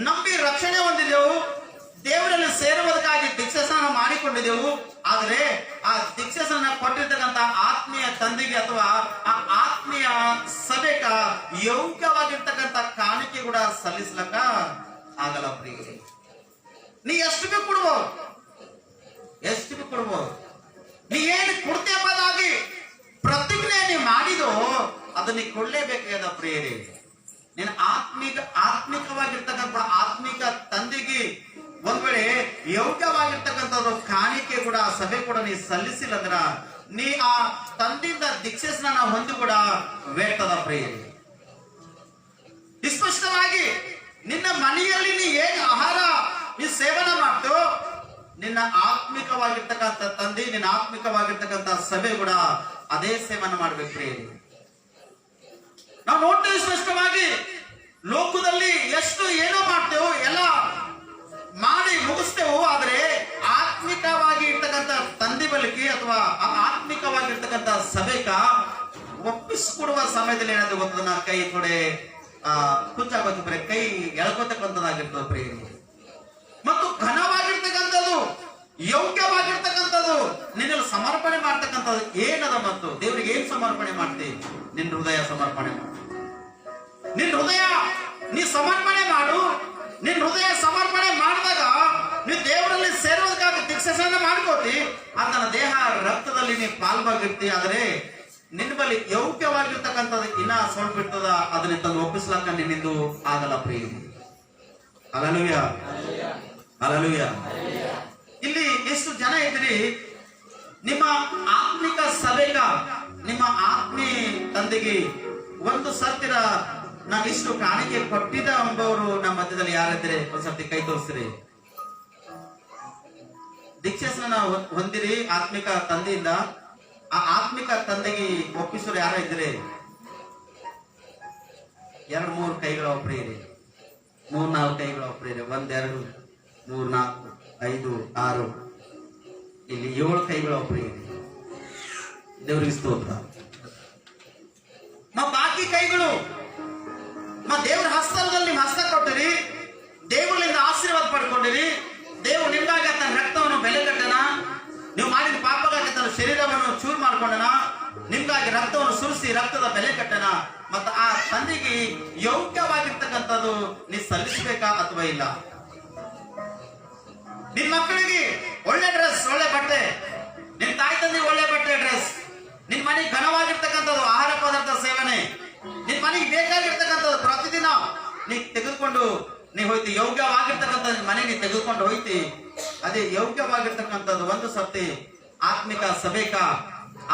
ನಂಬಿ ರಕ್ಷಣೆ ಹೊಂದಿದೆವು, ದೇವರಲ್ಲಿ ಸೇರುವುದಕ್ಕಾಗಿ ದೀಕ್ಷಾಸ್ನಾನ ಮಾಡಿಕೊಂಡಿದ್ದೆವು, ಆದರೆ ಆ ದೀಕ್ಷಾಸ್ನಾನ ಕೊಟ್ಟಿರ್ತಕ್ಕಂಥ ಆತ್ಮೀಯ ತಂದೆಗೆ ಅಥವಾ ಆ ಆತ್ಮೀಯ ಸಭೆಗ ಯೋಗ್ಯವಾಗಿರ್ತಕ್ಕಂಥ ಕಾಣಿಕೆ ಕೂಡ ಸಲ್ಲಿಸ್ಲಕ್ಕ ಆಗಲ್ಲ ಪ್ರಿಯರಿ. ನೀ ಎಷ್ಟು ಬಿ ಕೊಡ್ಬೋದು, ನೀ ಏನು ಕೊಡ್ತೇ ಎಂಬುದಾಗಿ ಪ್ರತಿಜ್ಞೆ ನೀ ಮಾಡಿದೋ ಅದನ್ನ ಕೊಳ್ಳೇಬೇಕಾದ ಪ್ರಿಯರಿ. ನೀನು ಆತ್ಮಿಕವಾಗಿರ್ತಕ್ಕಂಥ ಆತ್ಮಿಕ ತಂದೆಗೆ ಒಂದ್ ವೇಳೆ ಯೋಗ್ಯವಾಗಿರ್ತಕ್ಕಂಥದ್ದು ಕಾಣಿಕೆ ಕೂಡ ಸಭೆ ಕೂಡ ನೀ ಸಲ್ಲಿಸಿಲ್ಲ ಅಂದ್ರ ನೀ ಆ ತಂದೆಯಿಂದ ದೀಕ್ಷೆ ಸ್ನಾನ ಹೊಂದಿ ಕೂಡ ವ್ಯರ್ಥದ ಪ್ರಿಯರಿ. ಸ್ಪಷ್ಟವಾಗಿ ನಿನ್ನ ಮನೆಯಲ್ಲಿ ನೀ ಏನು ಆಹಾರ ನೀ ಸೇವನೆ ಮಾಡ್ತೋ, ನಿನ್ನ ಆತ್ಮಿಕವಾಗಿರ್ತಕ್ಕಂಥ ತಂದೆ, ನಿನ್ನ ಆತ್ಮಿಕವಾಗಿರ್ತಕ್ಕಂಥ ಸಭೆ ಕೂಡ ಅದೇ ಸೇವನೆ ಮಾಡ್ಬೇಕು ಪ್ರಿಯರೇ. ನಾವು ನೋಡ್ತೇವೆ ಸ್ಪಷ್ಟವಾಗಿ, ಲೋಕದಲ್ಲಿ ಎಷ್ಟು ಏನೋ ಮಾಡ್ತೇವೋ ಎಲ್ಲ ಮಾಡಿ ಮುಗಿಸ್ತೇವೋ, ಆದ್ರೆ ಆತ್ಮಿಕವಾಗಿ ಇರ್ತಕ್ಕಂಥ ತಂದೆ ಬಳಿಕೆ ಅಥವಾ ಆತ್ಮಿಕವಾಗಿರ್ತಕ್ಕಂಥ ಸಭೆಕ ಒಪ್ಪಿಸಿಕೊಡುವ ಸಮಯದಲ್ಲಿ ಏನಾದ್ರು ಗೊತ್ತದ, ಕೈ ಥೋಡೆ ಕುಚ್ಚಾಗೋದು ಬರೀ ಕೈ ಎಳ್ಕೊತಕ್ಕಂಥದ್ದಾಗಿರ್ತದೆ ಪ್ರಿಯರೇ. ಮತ್ತು ಘನವಾಗಿರ್ತಕ್ಕಂಥದ್ದು, ಯೋಗ್ಯವಾಗಿರ್ತಕ್ಕಂಥದ್ದು, ನಿನ್ನಲ್ಲಿ ಸಮರ್ಪಣೆ ಮಾಡ್ತಕ್ಕಂಥದ್ದು ಏನದ, ಮತ್ತು ದೇವರಿಗೆ ಏನ್ ಸಮರ್ಪಣೆ ಮಾಡ್ತಿ? ನಿನ್ನ ಹೃದಯ ಸಮರ್ಪಣೆ ಮಾಡು. ನಿನ್ನ ಹೃದಯ ನೀ ಸಮರ್ಪಣೆ ಮಾಡು. ನಿನ್ನ ಹೃದಯ ಸಮರ್ಪಣೆ ಮಾಡಿದಾಗ ನೀವು ದೇವರಲ್ಲಿ ಸೇರೋದಕ್ಕಾಗಿ ದೀಕ್ಷಾಸ್ನಾನ ಮಾಡ್ಕೋತಿ, ಆತನ ದೇಹ ರಕ್ತದಲ್ಲಿ ನೀ ಪಾಲ್ಭಾಗಿರ್ತಿ. ಆದ್ರೆ ನಿನ್ನ ಬಳಿ ಯೋಗ್ಯವಾಗಿರ್ತಕ್ಕಂಥದ್ದು ಇನ್ನ ಸ್ವಲ್ಪ ಇರ್ತದ, ಅದನ್ನ ತಂದು ಒಪ್ಪಿಸ್ಲಾಕ ನಿನ್ನಿಂದು ಆಗಲ್ಲ ಪ್ರಿಯ. Hallelujah, hallelujah. ಇಲ್ಲಿ ಎಷ್ಟು ಜನ ಇದ್ರಿ, ನಿಮ್ಮ ಆತ್ಮಿಕ ಸಭೆಗ, ನಿಮ್ಮ ಆತ್ಮೀಯ ತಂದೆಗೆ ಒಂದು ಸರ್ತಿರ ನಾವು ಇಷ್ಟು ಕಾಣಿಕೆ ಕೊಟ್ಟಿದ್ದ ಎಂಬವರು ನಮ್ಮ ಮಧ್ಯದಲ್ಲಿ ಯಾರಿದ್ರೆ ಒಂದ್ ಸರ್ತಿ ಕೈ ತೋರಿಸ್ರಿ. ದೀಕ್ಷಾಸ್ನಾನ ಹೊಂದಿರಿ ಆತ್ಮಿಕ ತಂದೆಯಿಂದ, ಆ ಆತ್ಮಿಕ ತಂದೆಗೆ ಒಪ್ಪಿಸೋರು ಯಾರ ಇದ್ರೆ 2-3 ಕೈಗಳ ಒಬ್ಬರಿರಿ, 3-4 ಕೈಗಳ ಒಬ್ಬರಿರಿ. 1 2 3 4 5 6 ಇಲ್ಲಿ 7 ಕೈಗಳ ಒಬ್ಬರಿರಿ. ದೇವರಿಗೆ ಸ್ತೋತ್ರ. ಬಾಕಿ ಕೈಗಳು ದೇವರ ಹಸ್ತದಲ್ಲಿ ಹಸ್ತ ಕೊಟ್ಟಿರಿ, ದೇವರಿಂದ ಆಶೀರ್ವಾದ ಪಡ್ಕೊಂಡಿರಿ. ದೇವರು ನಿಮ್ಗಾಗಿ ತನ್ನ ರಕ್ತವನ್ನು ಬೆಲೆ ಕಟ್ಟನ, ನೀವು ಮಾಡಿದ ಪಾಪಗಾಗಿ ತನ್ನ ಶರೀರವನ್ನು ಚೂರು ಮಾಡ್ಕೊಂಡನ, ನಿಮ್ಗಾಗಿ ರಕ್ತವನ್ನು ಸುರಿಸಿ ರಕ್ತದ ಬೆಲೆ ಕಟ್ಟನ. ಮತ್ತು ಆ ತಂದೆಗೆ ಯೋಗ್ಯವಾಗಿರ್ತಕ್ಕಂಥದ್ದು ನೀ ಸಲ್ಲಿಸಬೇಕಾ ಅಥವಾ ಇಲ್ಲ? ನಿನ್ ಮಕ್ಕಳಿಗೆ ಒಳ್ಳೆ ಡ್ರೆಸ್, ಒಳ್ಳೆ ಬಟ್ಟೆ, ನಿನ್ ತಾಯಿ ತಂದೆಗೆ ಒಳ್ಳೆ ಬಟ್ಟೆ ಡ್ರೆಸ್, ನಿನ್ ಮನೆಗೆ ಘನವಾಗಿರ್ತಕ್ಕಂಥದ್ದು ಆಹಾರ ಪದಾರ್ಥ ಸೇವನೆ, ನಿನ್ ಮನೆಗೆ ಬೇಕಾಗಿರ್ತಕ್ಕಂಥದ್ದು ಪ್ರತಿದಿನ ನೀ ತೆಗೆದುಕೊಂಡು ನೀ ಹೋಯ್ತಿ. ಯೋಗ್ಯವಾಗಿರ್ತಕ್ಕಂಥ ಮನೆ ನೀ ತೆಗೆದುಕೊಂಡು ಹೋಯ್ತಿ. ಅದೇ ಯೋಗ್ಯವಾಗಿರ್ತಕ್ಕಂಥದ್ದು ಒಂದು ಸರ್ತಿ ಆತ್ಮಿಕ ಸಭೆಕ,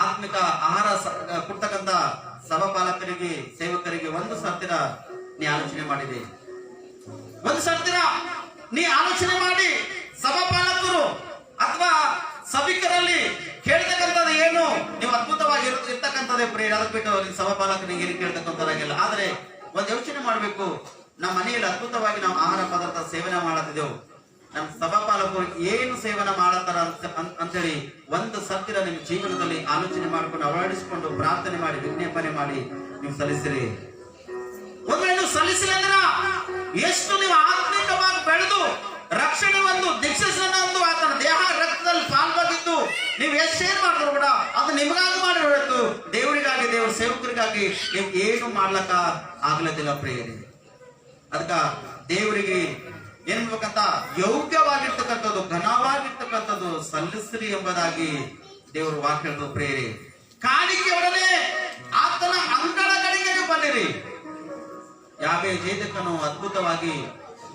ಆತ್ಮಿಕ ಆಹಾರ ಕೊಡ್ತಕ್ಕಂಥ ಸಭಾಪಾಲಕರಿಗೆ, ಸೇವಕರಿಗೆ ಒಂದು ಸರ್ತಿರ ನೀ ಆಲೋಚನೆ ಮಾಡಿದೆ. ಒಂದು ಸರ್ತಿರ ನೀ ಆಲೋಚನೆ ಮಾಡಿ ಸಭಾಪಾಲಕರು ಅಥವಾ ಸಭಿಕರಲ್ಲಿ ಕೇಳ್ತಕ್ಕಂಥದ್ದು ಏನು, ನೀವು ಅದ್ಭುತವಾಗಿ ಇರ್ತಕ್ಕಂಥದ್ದೇ ಪ್ರೇರ. ಅದಕ್ಕೆ ಬಿಟ್ಟು ನೀವು ಸಭಾಪಾಲಕನಿಗೆ ಕೇಳ್ತಕ್ಕಂಥದ್ದಾಗಿಲ್ಲ. ಆದ್ರೆ ಒಂದು ಯೋಚನೆ ಮಾಡ್ಬೇಕು, ನಮ್ಮ ಮನೆಯಲ್ಲಿ ಅದ್ಭುತವಾಗಿ ನಾವು ಆಹಾರ ಪದಾರ್ಥ ಸೇವನೆ ಮಾಡತ್ತಿದ್ದೆವು, ನಮ್ಮ ಸಭಾಪಾಲಕರು ಏನು ಸೇವನೆ ಮಾಡತ್ತಾರ ಅಂತೇಳಿ ಒಂದು ಸರ್ತಿರ ನಿಮ್ಮ ಜೀವನದಲ್ಲಿ ಆಲೋಚನೆ ಮಾಡಿಕೊಂಡು ಅಳವಡಿಸಿಕೊಂಡು ಪ್ರಾರ್ಥನೆ ಮಾಡಿ ವಿಜ್ಞಾಪನೆ ಮಾಡಿ ನೀವು ಸಲ್ಲಿಸಿರಿ. ಒಂದು ವೇಳೆ ನೀವು ಸಲ್ಲಿಸಿಲ್ಲ ಅಂದ್ರ ಎಷ್ಟು ನೀವು ಆತ್ಮಿಕವಾಗಿ ಬೆಳೆದು ರಕ್ಷಣೆ ಒಂದು ದೀಕ್ಷಾಸ್ನಾನ ಒಂದು ಆತನ ದೇಹ ರಕ್ತದಲ್ಲಿ ಪಾಲ್ವಾಗಿದ್ದು ನೀವು ಎಷ್ಟೇನ್ ಮಾಡಿದ್ರು ಕೂಡ ಅದು ನಿಮಗಾಗಿ ಮಾಡಿ ಹೊರತು ದೇವರಿಗಾಗಿ, ದೇವರ ಸೇವಕರಿಗಾಗಿ ನೀವು ಏನು ಮಾಡ್ಲಕ್ಕ ಆಗ್ಲದಿಲ್ಲ ಪ್ರಿಯರೇ. ಅದಕ್ಕ ದೇವರಿಗೆ ಏನ್ಬೇಕಂತ ಯೋಗ್ಯವಾಗಿರ್ತಕ್ಕಂಥದ್ದು, ಘನವಾಗಿರ್ತಕ್ಕಂಥದ್ದು ಸಲ್ಲಿಸ್ರಿ ಎಂಬುದಾಗಿ ದೇವರು ವಾಕ್ಯ ಹೇಳ್ತದೆ ಪ್ರಿಯರೇ. ಕಾಣಿಕೆ ಒಡನೆ ಆತನ ಅಂಗಳಗಳಿಗೆ ಬನ್ನಿರಿ. ಯಾಬೇಜೇದಕನು ಅದ್ಭುತವಾಗಿ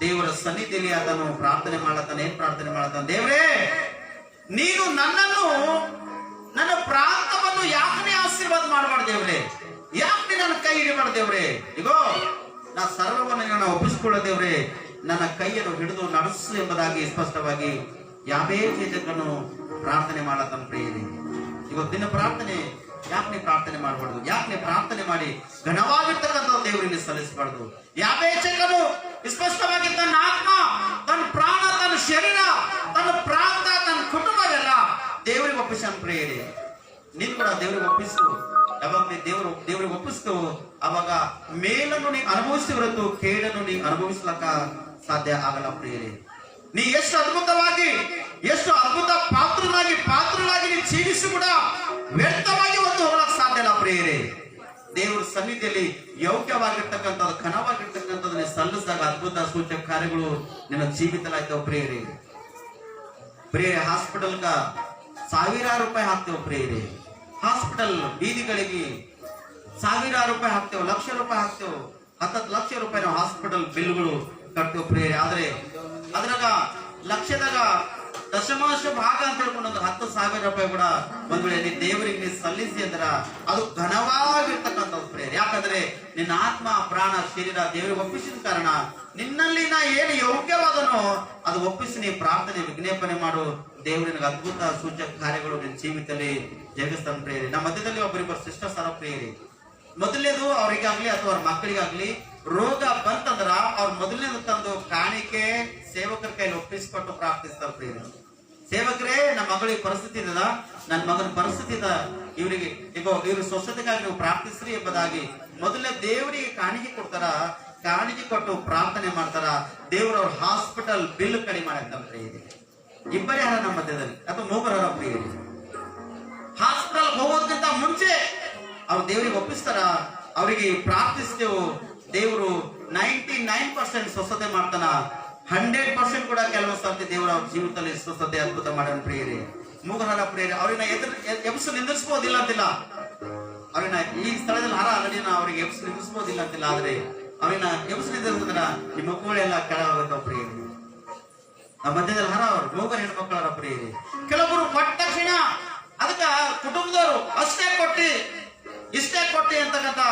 ದೇವರ ಸನ್ನಿಧಿಯಲ್ಲಿ ಆತನು ಪ್ರಾರ್ಥನೆ ಮಾಡತಾನೆ. ಏನ್ ಪ್ರಾರ್ಥನೆ ಮಾಡತಾನೆ? ದೇವರೇ, ನೀನು ನನ್ನನ್ನು, ನನ್ನ ಪ್ರಾಂತವನ್ನು ಯಾಕೆ ಆಶೀರ್ವಾದ ಮಾಡಬಾರ್ದು ದೇವ್ರೆ, ಯಾಕೆ ನನ್ನ ಕೈ ಹಿಡಿಬಾರ್ದು ದೇವ್ರೆ. ಈಗೋ ನಾ ಸರ್ವವನ್ನು ನನ್ನ ಒಪ್ಪಿಸಿಕೊಳ್ಳ ದೇವ್ರೆ, ನನ್ನ ಕೈಯನ್ನು ಹಿಡಿದು ನಡೆಸು ಎಂಬುದಾಗಿ ಸ್ಪಷ್ಟವಾಗಿ ಯಾಬೇಜೇದಕನು ಪ್ರಾರ್ಥನೆ ಮಾಡತಾನ ಪ್ರಿಯರೇ. ಇವತ್ತಿನ ಪ್ರಾರ್ಥನೆ ಯಾಕೆ ಪ್ರಾರ್ಥನೆ ಮಾಡಬಾರ್ದು? ಯಾಕೆ ಪ್ರಾರ್ಥನೆ ಮಾಡಿ ಘನವಾಗಿರ್ತಕ್ಕಂಥ ದೇವರಿಗೆ ಸಲ್ಲಿಸಬಾರ್ದು? ಯಾಬೇಜೇದಕನು ಸ್ಪಷ್ಟವಾಗಿ ತನ್ನ ಆತ್ಮ, ತನ್ನ ಪ್ರಾಣ, ತನ್ನ ಶರೀರ, ತನ್ನ ಪ್ರಾಂತ, ತನ್ನ ಕುಟುಂಬವೆಲ್ಲ ದೇವರಿಗೆ ಒಪ್ಪಿಸಾನ ಪ್ರಿಯರೇ. ನೀನು ಕೂಡ ದೇವರಿಗೆ ಒಪ್ಪಿಸು. ಯಾವಾಗ ದೇವರಿಗೆ ಒಪ್ಪಿಸ್ತು ಅವಾಗ ಮೇಲನ್ನು ನೀ ಅನುಭವಿಸಿ ಹೊರತು ಕೇಡನ್ನು ನೀ ಅನುಭವಿಸ್ಲಕ್ಕ ಸಾಧ್ಯ ಆಗಲ್ಲ ಪ್ರಿಯರೇ. ನೀ ಎಷ್ಟು ಅದ್ಭುತವಾಗಿ, ಎಷ್ಟು ಅದ್ಭುತ ಪಾತ್ರನಾಗಿ ನೀ ಜೀವಿಸಿ ಕೂಡ ವ್ಯರ್ಥವಾಗಿ ಒಂದು ಹೋಗಕ್ ಸಾಧ್ಯ ಇಲ್ಲ ಪ್ರಿಯರೇ. ದೇವರ ಸನ್ನಿಧಿಯಲ್ಲಿ ಯೋಗ್ಯವಾಗಿರ್ತಕ್ಕಂಥದ್ದು, ಘನವಾಗಿರ್ತಕ್ಕಂಥದ್ದು ಸಲ್ಲಿಸಿದಾಗ ಅದ್ಭುತ ಸೂಚಕ ಕಾರ್ಯಗಳು ನಿನ್ನ ಜೀವಿತಲಾಯ್ತವ ಪ್ರಿಯರೇ. ಪ್ರಿಯರೇ, ಹಾಸ್ಪಿಟಲ್ಗ ಸಾವಿರಾರು ರೂಪಾಯಿ ಹಾಕ್ತೇವೆ ಪ್ರಿಯರೇ. ಹಾಸ್ಪಿಟಲ್ ಬೀದಿಗಳಿಗೆ ಸಾವಿರಾರು ರೂಪಾಯಿ ಹಾಕ್ತೇವೆ, ಲಕ್ಷ ರೂಪಾಯಿ ಹಾಕ್ತೇವೆ, 10 ಲಕ್ಷ ರೂಪಾಯಿ ನಾವು ಹಾಸ್ಪಿಟಲ್ ಬಿಲ್ಗಳು ಕಟ್ತೇವೆ ಪ್ರಿಯರೇ. ಆದ್ರೆ ಅದ್ರಾಗ ಲಕ್ಷದಾಗ ದಶಮಾಂಶ ಭಾಗ ಅಂತ ಹೇಳ್ಕೊಂಡು ಒಂದು 10,000 ರೂಪಾಯಿ ಕೂಡ ಒಂದ್ ವೇಳೆ ನೀ ದೇವರಿಗೆ ನೀ ಸಲ್ಲಿಸಿ ಅಂದ್ರ ಅದು ಘನವಾಗಿರ್ತಕ್ಕಂಥದ್ದು ಪ್ರೇಯರ್. ಯಾಕಂದ್ರೆ ನಿನ್ನ ಆತ್ಮ ಪ್ರಾಣ ಶರೀರ ದೇವರಿಗೆ ಒಪ್ಪಿಸಿದ ಕಾರಣ ನಿನ್ನಲ್ಲಿ ನಾ ಏನು ಯೋಗ್ಯವಾದನೋ ಅದು ಒಪ್ಪಿಸಿ ನೀ ಪ್ರಾರ್ಥನೆ ವಿಜ್ಞಾಪನೆ ಮಾಡು. ದೇವರಿನ ಅದ್ಭುತ ಸೂಚಕ ಕಾರ್ಯಗಳು ನಿನ್ನ ಜೀವಿತದಲ್ಲಿ ಜಗಸ್ತಾನ ಪ್ರೇಯರಿ. ನಮ್ಮ ಮಧ್ಯದಲ್ಲಿ ಒಬ್ಬರಿಬ್ಬರು ಸಿಸ್ಟರ್ಸ್ ಅರ ಪ್ರೇಯರಿ. ಮೊದಲನೇದು ಅವರಿಗಾಗ್ಲಿ ಅಥವಾ ಅವ್ರ ಮಕ್ಕಳಿಗಾಗ್ಲಿ ರೋಗ ಬಂತಂದ್ರ ಅವ್ರ ಮೊದಲನೇದು ತಂದು ಕಾಣಿಕೆ ಸೇವಕರ ಕೈಲಿ ಒಪ್ಪಿಸ್ಕೊಟ್ಟು ಪ್ರಾರ್ಥಿಸ್ತಾರೆ ಪ್ರೇಯರಿ. ಸೇವಕರೇ, ನಮ್ಮ ಮಗಳಿಗೆ ಪರಿಸ್ಥಿತಿ ಇದ, ನನ್ನ ಮಗನ ಪರಿಸ್ಥಿತಿ ಇದ, ಇವರಿಗೆ ಈಗ ಇವ್ರ ಸ್ವಸ್ಥತೆಗಾಗಿ ನೀವು ಪ್ರಾರ್ಥಿಸ್ರಿ ಎಂಬುದಾಗಿ ಮೊದಲನೇ ದೇವರಿಗೆ ಕಾಣಿಕೆ ಕೊಡ್ತಾರ. ಕಾಣಿಕೆ ಕೊಟ್ಟು ಪ್ರಾರ್ಥನೆ ಮಾಡ್ತಾರ. ದೇವ್ರ ಅವ್ರ ಹಾಸ್ಪಿಟಲ್ ಬಿಲ್ ಕಡಿಮೆ ಮಾಡಂತ ಪ್ರೇಯರಿ. ಇಬ್ಬರೇ ಹರ ನಮ್ಮ ಮಧ್ಯದಲ್ಲಿ ಅಥವಾ ಮೂವರ ಪ್ರೇಯರಿ. ಹಾಸ್ಪಿಟಲ್ ಹೋಗೋದಕ್ಕಿಂತ ಮುಂಚೆ ಅವ್ರು ದೇವರಿಗೆ ಒಪ್ಪಿಸ್ತಾರ. ಅವರಿಗೆ ಪ್ರಾರ್ಥಿಸ್ತೇವು. ದೇವರು 99% ಸ್ವಸ್ಥತೆ ಮಾಡ್ತಾನ. 100% ಕೂಡ ಕೆಲವು ಸರ್ತಿ ದೇವರ ಅವ್ರ ಜೀವಿತದಲ್ಲಿ ಸ್ವಸ್ಥತೆ ಅದ್ಭುತ ಮಾಡೋಣ ಪ್ರಿಯರಿ. ಮೂಗರ ಪ್ರಿಯರಿ, ಅವ್ರನ್ನ ಎಬ್ಸು ನಿಂದಿರ್ಸ್ಬೋದಿಲ್ಲ ಅಂತಿಲ್ಲ. ಅವ್ರನ್ನ ಈ ಸ್ಥಳದಲ್ಲಿ ಹಾರ ಆಲ್ರೆಡಿ ಅವ್ರಿಗೆ ಎಬ್ಸು ನಿಂದಿರ್ಸ್ಬೋದಿಲ್ಲ ಅಂತಿಲ್ಲ. ಆದ್ರೆ ಅವ್ರನ್ನ ಎಬ್ಸು ನಿಂದಿರ್ಸಿದ್ರ ಈ ಮಕ್ಕಳೆಲ್ಲ ಕೆಳಗಾಗತ್ತಾವ ಪ್ರಿಯರಿ. ನಮ್ಮ ಮಧ್ಯದಲ್ಲಿ ಹಾರ ಅವ್ರು ಮೂಗರ ಹೆಣ್ಮಕ್ಳರ ಪ್ರಿಯರಿ. ಕೆಲವೊಬ್ರು ಕೊಟ್ಟ ತಕ್ಷಣ ಅದಕ್ಕ ಕುಟುಂಬದವರು ಇಷ್ಟೇ ಕೊಟ್ಟಿ ಅಂತಕ್ಕಂಥ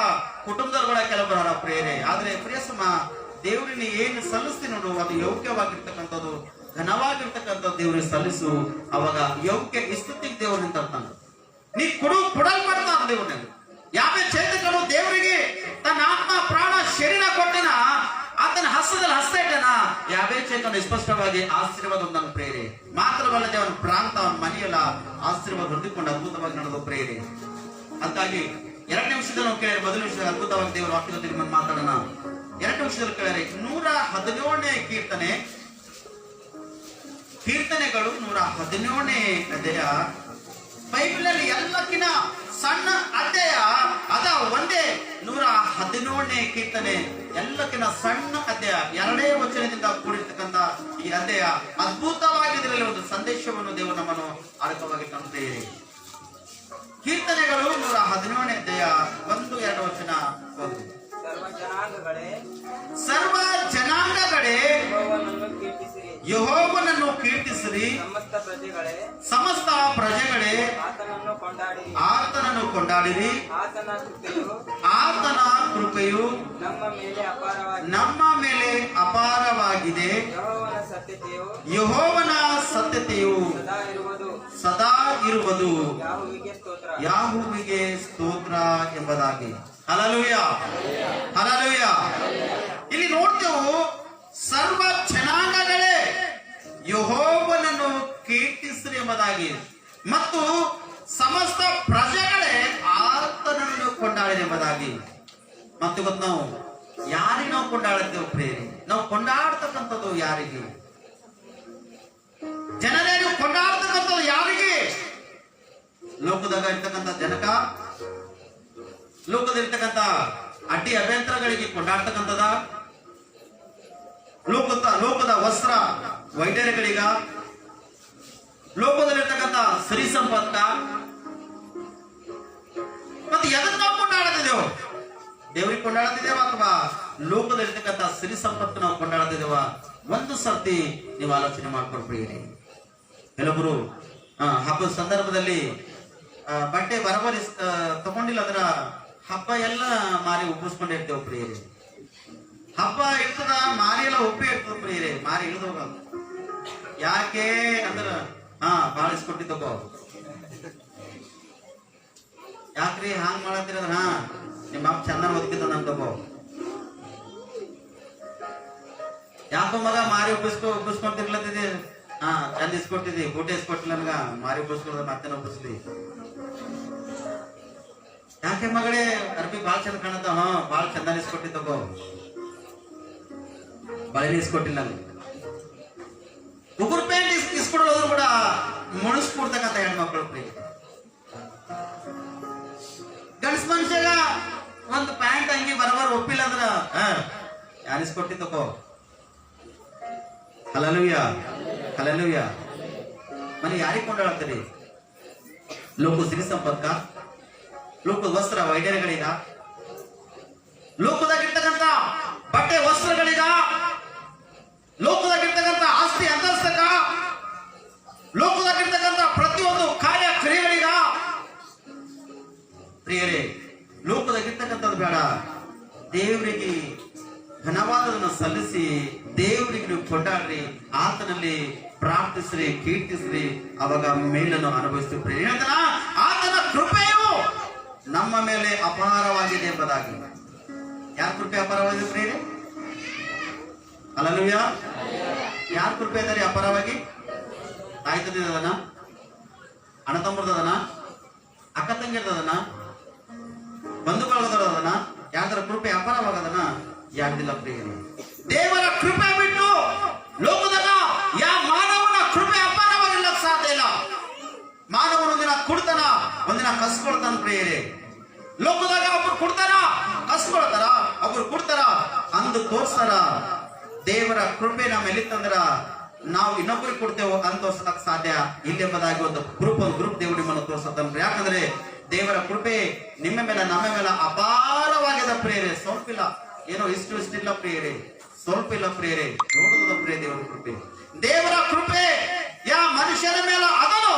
ಕುಟುಂಬದವ್ರು ಕೂಡ ಕೆಲವೊಬ್ಬರ ಹಾರ ಪ್ರಿಯರೇ. ಆದ್ರೆ ಪ್ರಿಯಸಮ, ದೇವರಿನ ಏನು ಸಲ್ಲಿಸ್ತೀನಿ ನೋಡು, ಅದು ಯೋಗ್ಯವಾಗಿರ್ತಕ್ಕಂಥದ್ದು, ಘನವಾಗಿರ್ತಕ್ಕಂಥದ್ದು ದೇವರಿಗೆ ಸಲ್ಲಿಸು. ಅವಾಗ ಯೋಗ್ಯ ಸ್ತುತಿಗೆ ದೇವರನ್ನ ತರ್ತಾನೆ. ನೀ ಕೊಡಲ್ಪಡ್ತಾನ ದೇವರಲ್ಲಿ. ಯಾವ ಚೇತಕನು ದೇವರಿಗೆ ತನ್ನ ಆತ್ಮ ಪ್ರಾಣ ಶರೀರ ಕೊಟ್ಟನ, ಆತನ ಹಸ್ತದಲ್ಲಿ ಹಸ್ತ ಇಟ್ಟನ. ಯಾವೇ ಚೇತನ ಸ್ಪಷ್ಟವಾಗಿ ಆಶೀರ್ವಾದ ಹೊಂದನು ಪ್ರೇರೆ. ಮಾತ್ರವಲ್ಲದೆ ಅವನ ಪ್ರಾಂತ, ಅವನ ಮನೆಯಲ್ಲ ಆಶೀರ್ವಾದ ಹೊಂದಿಕೊಂಡು ಅದ್ಭುತವಾಗಿ ನಡೆದು ಪ್ರೇರೆ. ಅಂತಾಗಿ 2ನೇ ವಿಷಯದಲ್ಲಿ ನಾವು ಕೇಳಿದ್ರೆ, ಮೊದಲ ವಿಷಯದಲ್ಲಿ ಅದ್ಭುತವಾಗಿ ದೇವರ ವಾಕ್ಯದಲ್ಲಿ ಮಾತಾಡೋಣ. 2ನೇ ವಿಷಯದಲ್ಲಿ ಕೇಳಿದ್ರೆ 117ನೇ ಕೀರ್ತನೆಗಳು 117ನೇ ಅಧ್ಯಾಯ ಬೈಬಲ್ ಅಲ್ಲಿ ಎಲ್ಲಕ್ಕಿಂತ ಸಣ್ಣ ಅಧ್ಯಾಯ ಅದ ಒಂದೇ 117ನೇ ಕೀರ್ತನೆ. ಎಲ್ಲಕ್ಕಿಂತ ಸಣ್ಣ ಅಧ್ಯಾಯ, 2ನೇ ವಚನದಿಂದ ಕೂಡಿರ್ತಕ್ಕಂಥ ಈ ಅಧ್ಯಾಯ ಅದ್ಭುತವಾಗಿದ್ರಲ್ಲಿ ಒಂದು ಸಂದೇಶವನ್ನು ದೇವರು ನಮ್ಮನ್ನು ಅಡಕವಾಗಿ ತಂದೇರಿ. ಕೀರ್ತನೆಗಳು 117ನೇ ಅಧ್ಯಾಯ 1-2 ವಚನ ಓದಿ. ಸರ್ವ ಜನಾಂಗಗಳೇ ಯೆಹೋವನನ್ನು ಕೀರ್ತಿಸಿರಿ, ಸಮಸ್ತ ಪ್ರಜೆಗಳೇ ಆತನನ್ನು ಕೊಂಡಾಡಿರಿ. ಆತನ ಕೃಪೆಯು ನಮ್ಮ ಮೇಲೆ ಅಪಾರವಾಗಿದೆ. ಯೆಹೋವನ ಸತ್ಯತೆಯು ಸದಾ ಇರುವುದು. ಯಾಹುವಿಗೆ ಸ್ತೋತ್ರ ಎಂಬುದಾಗಿ. Hallelujah, hallelujah. ಇಲ್ಲಿ ನೋಡ್ತೇವೆ, ಸರ್ವ ಜನಾಂಗಗಳೇ ಯೆಹೋವನನ್ನು ಕೀರ್ತಿಸಿರಿ ಎಂಬುದಾಗಿ, ಮತ್ತು ಸಮಸ್ತ ಪ್ರಜೆಗಳೇ ಆತನನ್ನು ಕೊಂಡಾಡಿರಿ ಎಂಬುದಾಗಿ. ಮತ್ತೆ ಗೊತ್ತು, ನಾವು ಯಾರಿಗೆ ನಾವು ಕೊಂಡಾಡುತ್ತೇವೆ ಪ್ರೇರಿ? ನಾವು ಕೊಂಡಾಡ್ತಕ್ಕಂಥದ್ದು ಯಾರಿಗೆ? ಜನರೇ, ನೀವು ಕೊಂಡಾಡ್ತಕ್ಕಂಥದ್ದು ಯಾರಿಗೆ? ಲೋಕದಾಗ ಇರ್ತಕ್ಕಂಥ ಜನಕ, ಲೋಕದಲ್ಲಿರ್ತಕ್ಕಂಥ ಅಡ್ಡಿ ಅಭ್ಯಂತರಗಳಿಗೆ ಕೊಂಡಾಡ್ತಕ್ಕಂಥದ, ಲೋಕದ ವಸ್ತ್ರ ವೈದ್ಯರುಗಳಿಗ, ಲೋಕದಲ್ಲಿರ್ತಕ್ಕಂಥ ಸಿರಿ ಸಂಪತ್ತ, ಮತ್ತೆ ಎದಕ್ಕೆ ನಾವು ಕೊಂಡಾಡ್ತಿದ್ದೇವೆ? ದೇವರಿಗೆ ಕೊಂಡಾಡ್ತಿದ್ದೇವ ಅಥವಾ ಲೋಕದಲ್ಲಿರ್ತಕ್ಕಂಥ ಸಿರಿ ಸಂಪತ್ತು ನಾವು ಕೊಂಡಾಡ್ತಿದ್ದೇವ? ಒಂದು ಸರ್ತಿ ನೀವು ಆಲೋಚನೆ ಮಾಡ್ಕೊಳ್ಬೇಡಿ. ಕೆಲವೊಬ್ರು ಹಬ್ಬದ ಸಂದರ್ಭದಲ್ಲಿ ಬಟ್ಟೆ ಬರಬರಿ ತಗೊಂಡಿಲ್ಲ ಅಂದ್ರ ಹಬ್ಬ ಎಲ್ಲ ಮಾರಿ ಉಬ್ಬಿಸ್ಕೊಂಡಿರ್ತೇವೆ ಪ್ರಿಯರೇ. ಹಬ್ಬ ಇರ್ತದ, ಮಾರಿ ಎಲ್ಲ ಉಪ್ಪಿ ಇರ್ತದ ಪ್ರಿಯರೇ. ಮಾರಿ ಇಳಿದೋಗ ಯಾಕೆ ಅಂದ್ರ ಬಾಳ ಇಸ್ಕೊಟ್ಟಿದ್ದೋ. ಯಾಕ್ರಿ ಹಾಂಗ್ ಮಾಡತ್ತಿರ? ನಿಮ್ಮ ಅಪ್ಪ ಚಂದ ಓದ್ಕಿದ್ದ ನನ್ ತಗೋ. ಯಾಕೋ ಮಗ ಮಾರಿ ಉಬ್ಬಿಸ್ಕೊಂತಿರ್ಲತ್ತಿದೆ. ಚಂದ ಇಸ್ಕೊಟ್ಟಿದ್ದಿ, ಊಟ ಇಸ್ಕೊಟ್ಟಿಲ್ಲ ನನ್ಗ, ಮಾರಿ ಉಬ್ಬಿಸ್ಕೊಳ್ದ ಮತ್ತೆ ಉಬ್ಬಿಸ್ಲಿ. ಯಾಕೆ ಮಗಳೇ ಅರ್ಬಿ ಬಾಳ್ ಚಂದ ಕಾಣತ್ತ? ಬಾಳ್ ಚಂದ ಇಸ್ಕೊಟ್ಟಿದ್ದೋ. ಬಳೆ ಇಸ್ಕೊಟ್ಟಿಲ್ಲ. ಉಗುರು ಪ್ಯಾಂಟ್ ಇಸ್ಕೊಡೋದ್ರು ಕೂಡ ಮುಣಿಸ್ಕೊಡ್ತಕ್ಕಂಥ ಹೆಣ್ಮಕ್ಳು ಪ್ರೀತಿ. ಗಂಡ್ಸ್ ಮನುಷ್ಯಾಗ ಒಂದು ಪ್ಯಾಂಟ್ ಅಂಗಿ ಬರಬರ್ ಒಪ್ಪಿಲ್ಲ ಅಂದ್ರ ಯಾರು ಇಸ್ಕೊಟ್ಟಿದ್ದೋ. Hallelujah, hallelujah. ಮನೆ ಯಾರಿಗೆ ಕೊಂಡಾಡ್ತೀರಿ? ಲೋಕ ಸಿರಿ ಸಂಪರ್ಕ, ಲೋಕದ ವಸ್ತ್ರ ವೈದ್ಯರುಗಳಿಗ, ಲೋಕದಾಗಿರ್ತಕ್ಕಂಥ ಬಟ್ಟೆ ವಸ್ತ್ರಗಳಿಗ, ಲೋಕದಾಗಿರ್ತಕ್ಕಂಥ ಆಸ್ತಿ ಅಂತಸ್ತಕ, ಸ್ತುತಿಸ್ರಿ, ಪ್ರಾರ್ಥಿಸ್ರಿ, ಕೀರ್ತಿಸ್ರಿ, ಅವಾಗ ಮೇಲನ್ನು ಅನುಭವಿಸ್ತೀವಿ ಪ್ರಿಯರೇ. ಹೇಳ್ತಾನ ಆತನ ಕೃಪೆಯು ನಮ್ಮ ಮೇಲೆ ಅಪಾರವಾಗಿದೆ ಎಂಬುದಾಗಿ. ಯಾರ ಕೃಪೆ ಅಪಾರವಾಗಿದೆ ಪ್ರಿಯರೇ? ಹಲ್ಲೆಲೂಯಾ. ಯಾರ ಕೃಪೆ ಇದ್ದಾರೆ ಅಪಾರವಾಗಿ? ತಾಯಿ ತಂದಿದನ, ಅಣ್ಣ ತಮ್ಮದನ, ಅಕ್ಕ ತಂಗಿರ್ದದನ, ಬಂಧು ಬಳಗದದನ. ಯಾರ ಕೃಪೆ ಅಪಾರವಾಗದನ? ಯಾರ್ದಿಲ್ಲ ಪ್ರಿಯರೇ. ದೇವರ ಕೃಪೆ ಬಿಟ್ಟು ಲೋಕದಾಗ ಯಾವ ಮಾನವನ ಕೃಪೆ ಅಪಾರವಾಗಿಲ್ಲ ಸಾಧ್ಯ ಇಲ್ಲ. ಮಾನವನ ಒಂದಿನ ಕೊಡ್ತಾನ, ಒಂದಿನ ಕಸ್ಕೊಳ್ತಾನ ಪ್ರಿಯರೇ. ಲೋಕದಾಗ ಒಬ್ರು ಕೊಡ್ತಾರ, ಕಸ್ಕೊಳ್ತಾರ, ಒಬ್ರು ಕೊಡ್ತಾರ, ಅಂದು ತೋರ್ಸ್ತಾರ. ದೇವರ ಕೃಪೆ ನಮ್ಮ ಎಲ್ಲಿತ್ತಂದ್ರ ನಾವು ಇನ್ನೊಬ್ಬರಿಗೆ ಕೊಡ್ತೇವೆ ಅಂತ ತೋರ್ಸಕ್ ಸಾಧ್ಯ ಇಲ್ಲ ಎಂಬುದಾಗಿ ಒಂದು ಗ್ರೂಪ್ ದೇವರು ನಿಮ್ಮನ್ನು ತೋರ್ಸತ್ತನ್ರಿ. ಯಾಕಂದ್ರೆ ದೇವರ ಕೃಪೆ ನಿಮ್ಮ ಮೇಲೆ ನಮ್ಮ ಮೇಲೆ ಅಪಾರವಾಗಿದೆ ಪ್ರಿಯರೇ. ಸ್ವಲ್ಪ ಇಲ್ಲ, ಏನೋ ಇಷ್ಟಿಲ್ಲ ಪ್ರಿಯರೇ, ಸ್ವಲ್ಪ ಇಲ್ಲ ಪ್ರಿಯರೇ, ನೋಡುವುದ ಪ್ರಿಯ ದೇವರ ಕೃಪೆ. ದೇವರ ಕೃಪೆ ಯಾ ಮನುಷ್ಯನ ಮೇಲೆ ಅದನ್ನು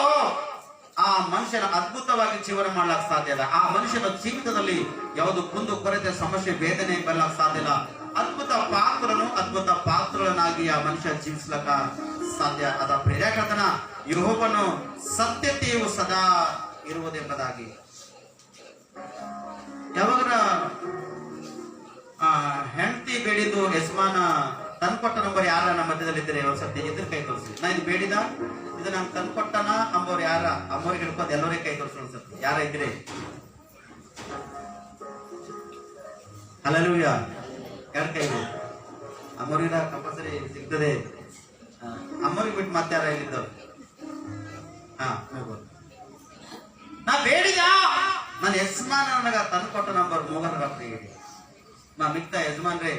ಆ ಮನುಷ್ಯನ ಅದ್ಭುತವಾಗಿ ಜೀವನ ಮಾಡ್ಲಕ್ ಸಾಧ್ಯ ಇಲ್ಲ. ಆ ಮನುಷ್ಯನ ಜೀವಿತದಲ್ಲಿ ಯಾವುದು ಕುಂದು ಕೊರತೆ, ಸಮಸ್ಯೆ, ವೇದನೆ ಬರ್ಲಕ್ ಸಾಧ್ಯ ಇಲ್ಲ. ಅದ್ಭುತ ಪಾತ್ರಗಳನ್ನಾಗಿ ಆ ಮನುಷ್ಯ ಜೀವಿಸ್ಲಕ ಸಾಧ್ಯ ಅದ ಪ್ರೇರಕತನ. ಯೆಹೋವನು ಸತ್ಯತೆಯು ಸದಾ ಇರುವುದೆಂಬುದಾಗಿ. ಯಾವಾಗ ಹೆಂಡತಿ ಬೇಡಿದ್ದು ಯಜಮಾನ ತಂದ್ಕೊಟ್ಟ ನಂಬರ್ ಯಾರ ನಮ್ಮ ಮಧ್ಯದಲ್ಲಿ ಇದ್ರೆ ಒಂದ್ಸತಿ ಇದ್ರ ಕೈ ತೋರಿಸಿ. ನಾ ಇದು ಬೇಡಿದ, ಇದು ನಂಗೆ ತಂದ್ಕೊಟ್ಟನ ಅಂಬೋರು ಯಾರ, ಅಮ್ಮವ್ರಿಗೆ ಹಿಡ್ಕೊಂಡು ಎಲ್ಲರಿಗೆ ಕೈ ತೋರಿಸಿ ಒಂದ್ಸತಿ. ಯಾರ ಇದ್ರೆ ಹಲ್ಲೆಲೂಯಾ. ಯಾರ ಕೈ ಅಮ್ಮವ್ರಿಗ ಕಂಪಲ್ಸರಿ ಸಿಗ್ತದೆ. ಅಮ್ಮವ್ರಿಗೆ ಬಿಟ್ಟು ಮತ್ತೆ ಯಾರ ಇಲ್ಲಿದ್ದವ್ರು? ಹೋಗ್ಬೋದು. ನಾ ಬೇಡಿದ ನನ್ನ ಯಜಮಾನ ನನಗ ತಂದ್ಕೊಟ್ಟ ನಂಬರ್ ಮೂಗನ ಪ್ರಿಯ. ಮಿಕ್ತ ಯಜಮಾನ್ರಿ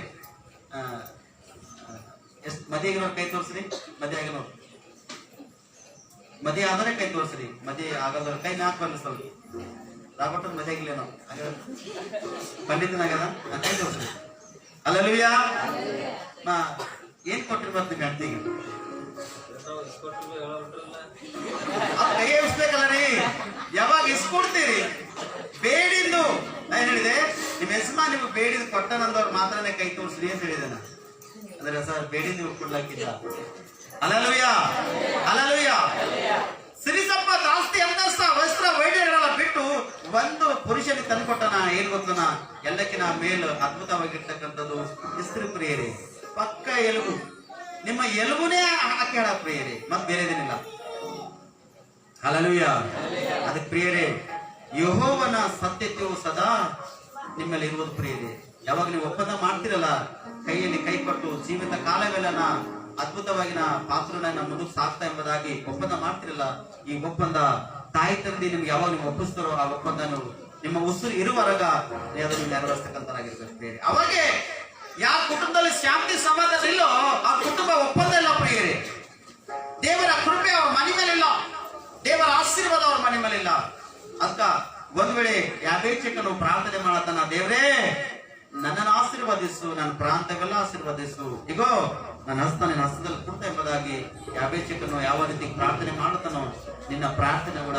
ಮದಿಯಾಗಿನವ್ರು ಕೈ ತೋರಿಸ್ರಿ. ಮದಿ ಆಗಿನವ್ರು, ಮದಿ ಆದ್ರೆ ಕೈ ತೋರಿಸ್ರಿ. ಮದಿ ಆಗದವ್ರ ಕೈ ನಾಲ್ಕು ಬರ್ಲಿ ಸ್ವಲ್ಪ. ರಾಬರ್ಟ್ ಮದಿ ಆಗಿಲ್ಲ ನಾವು ಪಂಡಿತನಾಗದ ಕೈ ತೋರಿಸ್ರಿ. ಹಲ್ಲೆಲೂಯಾ. ಏನ್ ಕೊಟ್ರಿ ಬರ್ತೀವಿ ಹೆಂಡತಿಗೆ? ಕೈ ಇಸ್ಬೇಕಲ್ಲ ರೀ. ಯಾವಾಗ ಇಸ್ಕೊಡ್ತೀರಿ? ಬೇಡಿದ್ದು ನಾನು ಹೇಳಿದೆ, ನಿಮ್ ಯಜಮಾನ ನಿಮ್ಗೆ ಬೇಡಿದ್ ಕೊಟ್ಟನಂದವ್ರು ಮಾತ್ರನೇ ಕೈ ತೋರಿಸ್ರಿ ಅಂತ ಹೇಳಿದೆ ನಾನು. ಅಂದ್ರೆ ಸರ್ ಬೇಡಿ ನೀವು ಕೊಡ್ಲಾಕಿಲ್ಲ. Hallelujah, hallelujah. ಸಿರಿಸಪ್ಪ ಜಾಸ್ತಿ ಅಂತಸ್ತ ವಸ್ತ್ರ ವೈದ್ಯರೆಲ್ಲ ಬಿಟ್ಟು ಒಂದು ಪುರುಷನಿಗೆ ತಂದ್ಕೊಟ್ಟನ. ಏನ್ ಗೊತ್ತನ? ಎಲ್ಲಕ್ಕಿನ ಮೇಲು ಅದ್ಭುತವಾಗಿರ್ತಕ್ಕಂಥದ್ದು ಸ್ತ್ರೀ ಪ್ರಿಯರೇ. ಪಕ್ಕ ಎಲುಬು, ನಿಮ್ಮ ಎಲುಬುನೇ ಹಾಕ್ಯಾಳ ಪ್ರಿಯರೇ, ಮತ್ ಬೇರೆದೇನಿಲ್ಲ. ಹಲ್ಲೆಲೂಯಾ. ಅದಕ್ಕೆ ಪ್ರಿಯರೇ, ಯೆಹೋವನ ಸತ್ಯತೆಯು ಸದಾ ನಿಮ್ಮಲ್ಲಿ ಇರುವುದು ಪ್ರಿಯರೇ. ಯಾವಾಗ ನೀವು ಒಪ್ಪಂದ ಮಾಡ್ತಿರಲ್ಲ, ಕೈಯಲ್ಲಿ ಕೈ ಕೊಟ್ಟು ಜೀವಿತ ಕಾಲವೆಲ್ಲ ಅದ್ಭುತವಾಗಿ ಪಾತ್ರನ ಮುಂದಕ್ಕೆ ಸಾಕ್ತಾ ಎಂಬುದಾಗಿ ಒಪ್ಪಂದ ಮಾಡ್ತಿರಲ್ಲ, ಈ ಒಪ್ಪಂದ ತಾಯಿ ತಂದೆ ನಿಮ್ಗೆ ಯಾವಾಗ ನೀವು ಒಪ್ಪಿಸ್ತಾರೋ ಆ ಒಪ್ಪಂದ ನಿಮ್ಮ ಉಸಿರು ಇರುವರೆಗ ಅದನ್ನು ನೆರವೇರಿಸ್ತಕ್ಕಂಥರಾಗಿರ್ಬೇಕು ಪ್ರಿಯರೇ. ಅವಾಗೆ ಯಾವ ಕುಟುಂಬದಲ್ಲಿ ಶಾಂತಿ ಸಮಾಧಾನ ಇಲ್ಲೋ ಆ ಕುಟುಂಬ ಒಪ್ಪಂದ ಇಲ್ಲ ಪ್ರಿಯರೇ. ದೇವರ ಕೃಪೆ ಅವ್ರ ಮನೆ ಮೇಲಿಲ್ಲ, ದೇವರ ಆಶೀರ್ವಾದ ಅವ್ರ ಮನೆ ಮೇಲಿಲ್ಲ. ಅದ್ಕ ಒಂದ್ ವೇಳೆ ಯಾಬೇಚಕನು ಪ್ರಾರ್ಥನೆ ಮಾಡತಾನ, ದೇವರೇ ನನ್ನನ್ನು ಆಶೀರ್ವದಿಸು, ನನ್ನ ಪ್ರಾಂತವೆಲ್ಲ ಆಶೀರ್ವದಿಸು, ಇಗೋ ನನ್ನ ಹಸ್ತ ನಿನ್ನ ಹಸ್ತದಲ್ಲಿ ಕೊಡ್ತಾ ಎಂಬುದಾಗಿ ಯಾಬೇಚಕನು ಯಾವ ರೀತಿ ಪ್ರಾರ್ಥನೆ ಮಾಡುತ್ತಾನೋ, ನಿನ್ನ ಪ್ರಾರ್ಥನೆ ಕೂಡ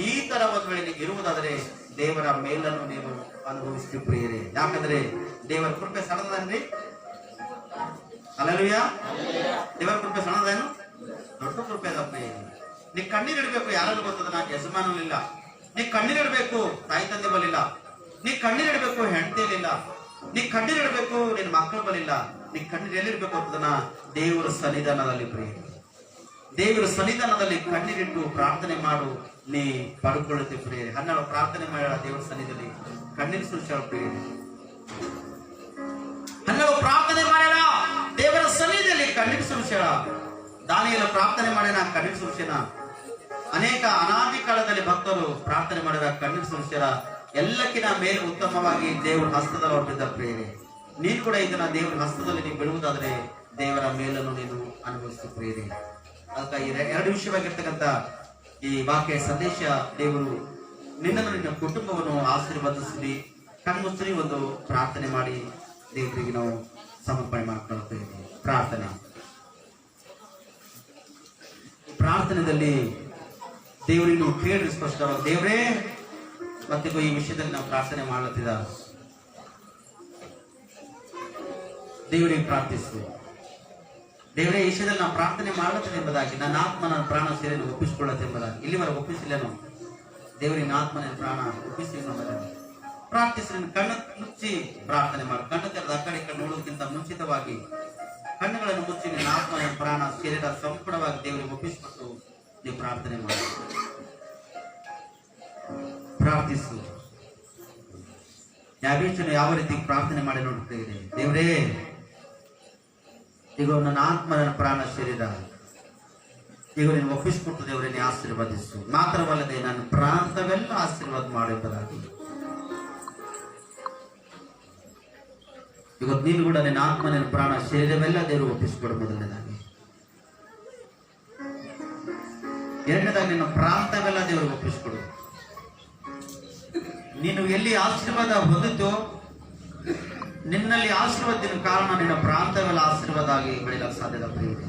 ಈ ತರ ಒಂದ್ ವೇಳೆ ಇರುವುದಾದರೆ ದೇವರ ಮೇಲನ್ನು ನೀವು ಅನುಭವಿಸ್ತೀವಿ ಪ್ರಿಯರೇ. ಯಾಕಂದ್ರೆ ದೇವರ ಕೃಪೆ ಸಣ್ಣದನ್ರಿ. ಹಲ್ಲೆಲೂಯಾ. ದೇವರ ಕೃಪೆ ಸಣ್ಣದೇನು? ದೊಡ್ಡ ಕೃಪೆ ಅದ ಪ್ರಿಯರೇ. ನೀ ಕಣ್ಣೀರಿಡ್ಬೇಕು, ಯಾರಲ್ಲೂ ಗೊತ್ತದ, ನಾನು ಯಜಮಾನಲಿಲ್ಲ. ನೀ ಕಣ್ಣೀರಿಡ್ಬೇಕು, ತಾಯಿ ತಂದೆ ಬಲಿಲ್ಲ. ನೀ ಕಣ್ಣೀರಿಡ್ಬೇಕು, ಹೆಂಡತಿಯಲ್ಲಿಲ್ಲ. ನೀ ಕಣ್ಣೀರಿಡ್ಬೇಕು, ನಿನ್ನ ಮಕ್ಕಳು ಬಲಿಲ್ಲ. ನೀ ಕಣ್ಣೀರು ಎಲ್ಲಿರ್ಬೇಕು ಅಂತದನ್ನ ದೇವರ ಸನ್ನಿಧಾನದಲ್ಲಿ ಪ್ರಿಯ. ದೇವರ ಸನ್ನಿಧಾನದಲ್ಲಿ ಕಣ್ಣೀರಿಟ್ಟು ಪ್ರಾರ್ಥನೆ ಮಾಡು, ನೀ ಪಡ್ಕೊಳ್ಳುತ್ತೆ ಪ್ರಿಯ. ಹನ್ನೆರಡು ಪ್ರಾರ್ಥನೆ ಮಾಡ ದೇವರ ಸನ್ನಿಧಿಯಲ್ಲಿ ಕಣ್ಣೀರು ಸುರಿಸಾಳ ಪ್ರಿಯ. ಹನ್ನೆರಡು ಪ್ರಾರ್ಥನೆ ಮಾಡ್ಯಾಳ ದೇವರ ಸನ್ನಿಧಿಯಲ್ಲಿ ಕಣ್ಣೀರು ಸುರಿಸಾಳ. ದಾನಿಯೇಲ ಪ್ರಾರ್ಥನೆ ಮಾಡ್ಯಾನ, ಕಣ್ಣೀರು ಸುರಿಸ್ಯಾನ. ಅನೇಕ ಅನಾದಿ ಕಾಲದಲ್ಲಿ ಭಕ್ತರು ಪ್ರಾರ್ಥನೆ ಮಾಡಿದ, ಕಣ್ಣೀರು ಸುರಿಸ್ಯಾರ. ಎಲ್ಲಕ್ಕಿಂತ ಮೇಲೆ ಉತ್ತಮವಾಗಿ ದೇವರ ಹಸ್ತದಲ್ಲಿ ಹೊರಟಿದ್ದ ಪ್ರಿಯರೇ. ನೀನು ಕೂಡ ಇದನ್ನ ದೇವರ ಹಸ್ತದಲ್ಲಿ ನೀವು ಬಿಡುವುದಾದ್ರೆ ದೇವರ ಮೇಲನ್ನು ನೀನು ಅನುಭವಿಸ್ತು ಪ್ರಿಯರೇ. ಅದಕ್ಕೆ ಎರಡು ವಿಷಯವಾಗಿರ್ತಕ್ಕಂಥ ಈ ವಾಕ್ಯ ಸಂದೇಶ, ದೇವರು ನಿನ್ನನ್ನು ನಿನ್ನ ಕುಟುಂಬವನ್ನು ಆಶೀರ್ವದಿಸಲಿ. ಕಣ್ಮುಚ್ಚರಿ ಒಂದು ಪ್ರಾರ್ಥನೆ ಮಾಡಿ ದೇವರಿಗೆ ನಾವು ಸಮರ್ಪಣೆ ಮಾಡ್ಕೊಳ್ತಾ ಇದ್ದೀವಿ. ಪ್ರಾರ್ಥನೆಯಲ್ಲಿ ದೇವರಿಗೆ ನಾವು ಕೇಳಿ ಸ್ಪಷ್ಟ, ದೇವರೇ ಮತ್ತೆ ಈ ವಿಷಯದಲ್ಲಿ ನಾವು ಪ್ರಾರ್ಥನೆ ಮಾಡುತ್ತಿದ್ದ ದೇವರಿಗೆ ಪ್ರಾರ್ಥಿಸು. ದೇವರೇ ಈ ವಿಷಯದಲ್ಲಿ ನಾನು ಪ್ರಾರ್ಥನೆ ಮಾಡುತ್ತೇನೆ ಎಂಬುದಾಗಿ, ನನ್ನ ಆತ್ಮ ನನ್ನ ಪ್ರಾಣ ಸೇರಿಯನ್ನು ಒಪ್ಪಿಸಿಕೊಳ್ಳುತ್ತೆ ಎಂಬುದಾಗಿ. ಇಲ್ಲಿವರೆಗೆ ಒಪ್ಪಿಸಿಲ್ಲೇನು? ದೇವರಿನ ಆತ್ಮ ನನ್ನ ಪ್ರಾಣ ಒಪ್ಪಿಸಿ ಎಂಬುದಾಗಿ ಪ್ರಾರ್ಥಿಸಿ. ಕಣ್ಣು ಮುಚ್ಚಿ ಪ್ರಾರ್ಥನೆ ಮಾಡಿ. ಕಣ್ಣು ತೆರೆದ ಆ ಕಡೆ ಕಡೆ ನೋಡುವುದಕ್ಕಿಂತ ಮುಂಚಿತವಾಗಿ ಕಣ್ಣುಗಳನ್ನು ಮುಚ್ಚಿ ನಿನ್ನ ಆತ್ಮ ನನ್ನ ಪ್ರಾಣ ಶರೀರ ಸಂಪೂರ್ಣವಾಗಿ ದೇವರಿಗೆ ಒಪ್ಪಿಸಿಕೊಟ್ಟು ನೀವು ಪ್ರಾರ್ಥನೆ ಮಾಡಿ. ಪ್ರಾರ್ಥಿಸು. ಯಾಬೇಚನು ಯಾವ ರೀತಿ ಪ್ರಾರ್ಥನೆ ಮಾಡಿ ನೋಡ್ತಾ ಇದೆ? ದೇವರೇ, ಈಗ ನನ್ನ ಆತ್ಮ ನನ್ನ ಪ್ರಾಣ ಶರೀರ ಈಗ ನೀನು ಒಪ್ಪಿಸಿಕೊಟ್ಟು ದೇವರೇ ನೀ ಆಶೀರ್ವದಿಸು. ಮಾತ್ರವಲ್ಲದೆ ನನ್ನ ಪ್ರಾಂತವೆಲ್ಲ ಆಶೀರ್ವಾದ ಮಾಡುವುದಾಗಿ ಇವತ್ತು ನೀನು ಕೂಡ ನಿನ್ನ ಆತ್ಮ ನಿನ್ನ ಪ್ರಾಣ ಶರೀರವೆಲ್ಲ ದೇವರು ಒಪ್ಪಿಸಿಕೊಡು. ಮೊದಲನೇದಾಗಿ. ಎರಡನೇದಾಗಿ ನಿನ್ನ ಪ್ರಾಂತವೆಲ್ಲ ದೇವರು ಒಪ್ಪಿಸಿಕೊಡು. ನೀನು ಎಲ್ಲಿ ಆಶೀರ್ವಾದ ಹೊಂದಿತೋ ನಿನ್ನಲ್ಲಿ ಆಶೀರ್ವಾದದ ಕಾರಣ ನಿನ್ನ ಪ್ರಾಂತವೆಲ್ಲ ಆಶೀರ್ವಾದ ಆಗಿ ಬೆಳೆಯಲು ಸಾಧ್ಯದ ಪ್ರಿಯರೇ.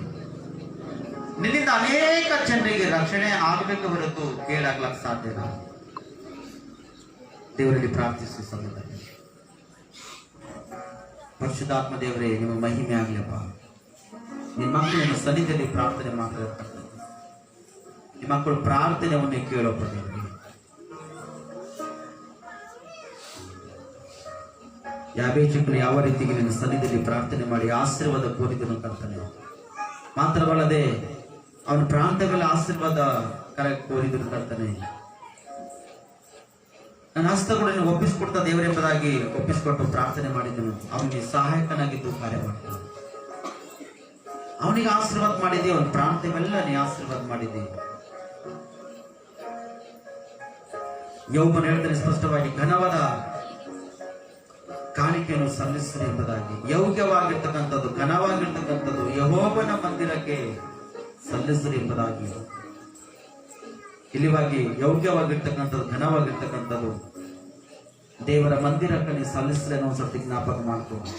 ನಿನ್ನಿಂದ ಅನೇಕ ಜನರಿಗೆ ರಕ್ಷಣೆ ಆಗಬೇಕು ಹೊರತು ಕೇಳಾಗ್ಲಕ್ಕೆ ಸಾಧ್ಯ ಇಲ್ಲ. ದೇವರಲ್ಲಿ ಪ್ರಾರ್ಥಿಸಿ ಸಮಯದಲ್ಲಿ ಪರಿಶುದ್ಧಾತ್ಮ ದೇವರೇ ನಿಮ್ಮ ಮಹಿಮೆ ಆಗ್ಲಪ್ಪ. ನಿಮ್ಮ ಮಕ್ಕಳನ್ನು ಸನ್ನಿಧಿಯಲ್ಲಿ ಪ್ರಾರ್ಥನೆ ಮಾಡ್ತಿರ್ತಾರೆ. ನಿಮ್ಮ ಮಕ್ಕಳು ಪ್ರಾರ್ಥನೆಯನ್ನೇ ಕೇಳೋಪ್ಪ ದೇವರೇ. ಯಾಬೇಚಕನು ಯಾವ ರೀತಿಗೆ ನಿನ್ನ ಸನ್ನಿಧಿಯಲ್ಲಿ ಪ್ರಾರ್ಥನೆ ಮಾಡಿ ಆಶೀರ್ವಾದ ಕೋರಿದನು ಕರ್ತನೆ. ಮಾತ್ರವಲ್ಲದೆ ಅವನ ಪ್ರಾಂತವೆಲ್ಲ ಆಶೀರ್ವಾದ ಕೋರಿದನು ಕರ್ತನೆ. ನನ್ನ ಹಸ್ತಗಳನ್ನು ಒಪ್ಪಿಸಿಕೊಡ್ತಾ ದೇವರೆಂಬುದಾಗಿ ಒಪ್ಪಿಸಿಕೊಟ್ಟು ಪ್ರಾರ್ಥನೆ ಮಾಡಿದನು. ಅವನಿಗೆ ಸಹಾಯಕನಾಗಿದ್ದು ಕಾರ್ಯ ಮಾಡ್ತಾನೆ. ಅವನಿಗೆ ಆಶೀರ್ವಾದ ಮಾಡಿದ್ದೆ. ಅವನ ಪ್ರಾಂತವೆಲ್ಲ ನೀ ಆಶೀರ್ವಾದ ಮಾಡಿದ್ದೆ. ಯೋಬನು ಹೇಳ್ತಾನೆ ಸ್ಪಷ್ಟವಾಗಿ, ಘನವಾದ ಕಾಣಿಕೆಯನ್ನು ಸಲ್ಲಿಸಿರಿ ಎಂಬುದಾಗಿ. ಯೋಗ್ಯವಾಗಿರ್ತಕ್ಕಂಥದ್ದು, ಘನವಾಗಿರ್ತಕ್ಕಂಥದ್ದು ಯೆಹೋವನ ಮಂದಿರಕ್ಕೆ ಸಲ್ಲಿಸಿರಿ ಎಂಬುದಾಗಿ. ಇಲ್ಲಿವಾಗಿ ಯೋಗ್ಯವಾಗಿರ್ತಕ್ಕಂಥದ್ದು, ಘನವಾಗಿರ್ತಕ್ಕಂಥದ್ದು ದೇವರ ಮಂದಿರಕ್ಕೆ ನೀವು ಸಲ್ಲಿಸಿರಿ ಅನ್ನೋ ಸ್ವಲ್ಪ ಜ್ಞಾಪಕ ಮಾಡ್ಕೊಂಡು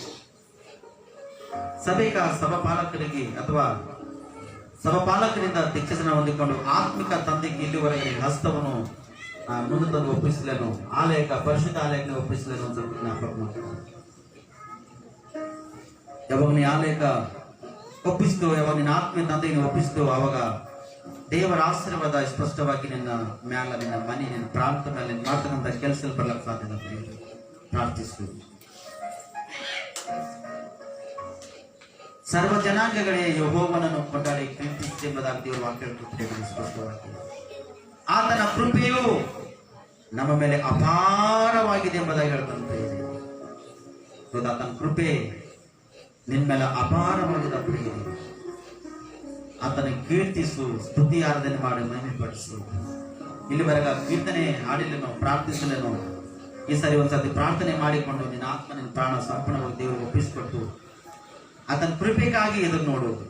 ಸಭಾಪಾಲಕರಿಗೆ ಅಥವಾ ಸಭಾಪಾಲಕರಿಂದ ದೀಕ್ಷಾಸನ ಹೊಂದಿಕೊಂಡು ಆತ್ಮಿಕ ತಂದೆಗೆ ಇಲ್ಲಿವರೆಗೆ ಹಸ್ತವನ್ನು ಮುಂದೆ ತಂದು ಒಪ್ಪಿಸಲೇನು, ಆಲಯಕ ಪರಿಶುದ್ಧ ಆಲಯಕ್ಕೆ ಒಪ್ಪಿಸಲೇನು ಅಂತ ಜ್ಞಾಪಕ ಮಾಡ್ತಾರೆ. ಯಾವಾಗ ನೀ ಆಲಯಕ ಒಪ್ಪಿಸ್ತು, ಯಾವಾಗ ನಿನ್ನ ಆತ್ಮೀಯ ತಂದೆಗೆ ಒಪ್ಪಿಸ್ತು, ಆವಾಗ ದೇವರ ಆಶೀರ್ವಾದ ಸ್ಪಷ್ಟವಾಗಿ ನಿನ್ನ ಮ್ಯಾಲ, ನಿನ್ನ ಮನೆ, ನಿನ್ನ ಪ್ರಾಂತ ಮೇಲೆ ನಿನ್ನ ಮಾಡ್ತಕ್ಕಂಥ ಕೆಲಸದಲ್ಲಿ ಬರ್ಲಕ್ಕೆ ಸಾಧ್ಯ. ಪ್ರಾರ್ಥಿಸು. ಸರ್ವ ಜನಾಂಗಗಳೇ ಯೆಹೋವನನ್ನು ಕೊಂಡಾಡಿ ಕೀರ್ತಿಸಿ ಎಂಬುದಾಗಿ ದೇವರ ವಾಕ್ಯ ಸ್ಪಷ್ಟವಾಗಿ. ಆತನ ಕೃಪೆಯು ನಮ್ಮ ಮೇಲೆ ಅಪಾರವಾಗಿದೆ ಎಂಬುದಾಗಿ ಹೇಳ್ತಂತೆ ಇದೆ. ಆತನ ಕೃಪೆ ನಿನ್ನ ಮೇಲೆ ಅಪಾರವಾಗಿದೆ ಪ್ರಿಯರೇ. ಆತನ ಕೀರ್ತಿಸು, ಸ್ತುತಿ ಆರಾಧನೆ ಮಾಡಿ ಮಹಿಮೆಪಡಿಸು. ಇಲ್ಲಿವರೆಗ ಕೀರ್ತನೆ ಹಾಡಿಲ್ಲೇನೋ, ಪ್ರಾರ್ಥಿಸಲೇನೋ, ಈ ಸಾರಿ ಒಂದ್ಸತಿ ಪ್ರಾರ್ಥನೆ ಮಾಡಿಕೊಂಡು ನಿನ್ನ ಆತ್ಮ ನಿನ್ನ ಪ್ರಾಣ ಸಂಪೂರ್ಣವಾಗಿ ದೇವರಿಗೆ ಒಪ್ಪಿಸಿಕೊಟ್ಟು ಆತನ ಕೃಪೆಗಾಗಿ ಎದುರು ನೋಡುವುದು.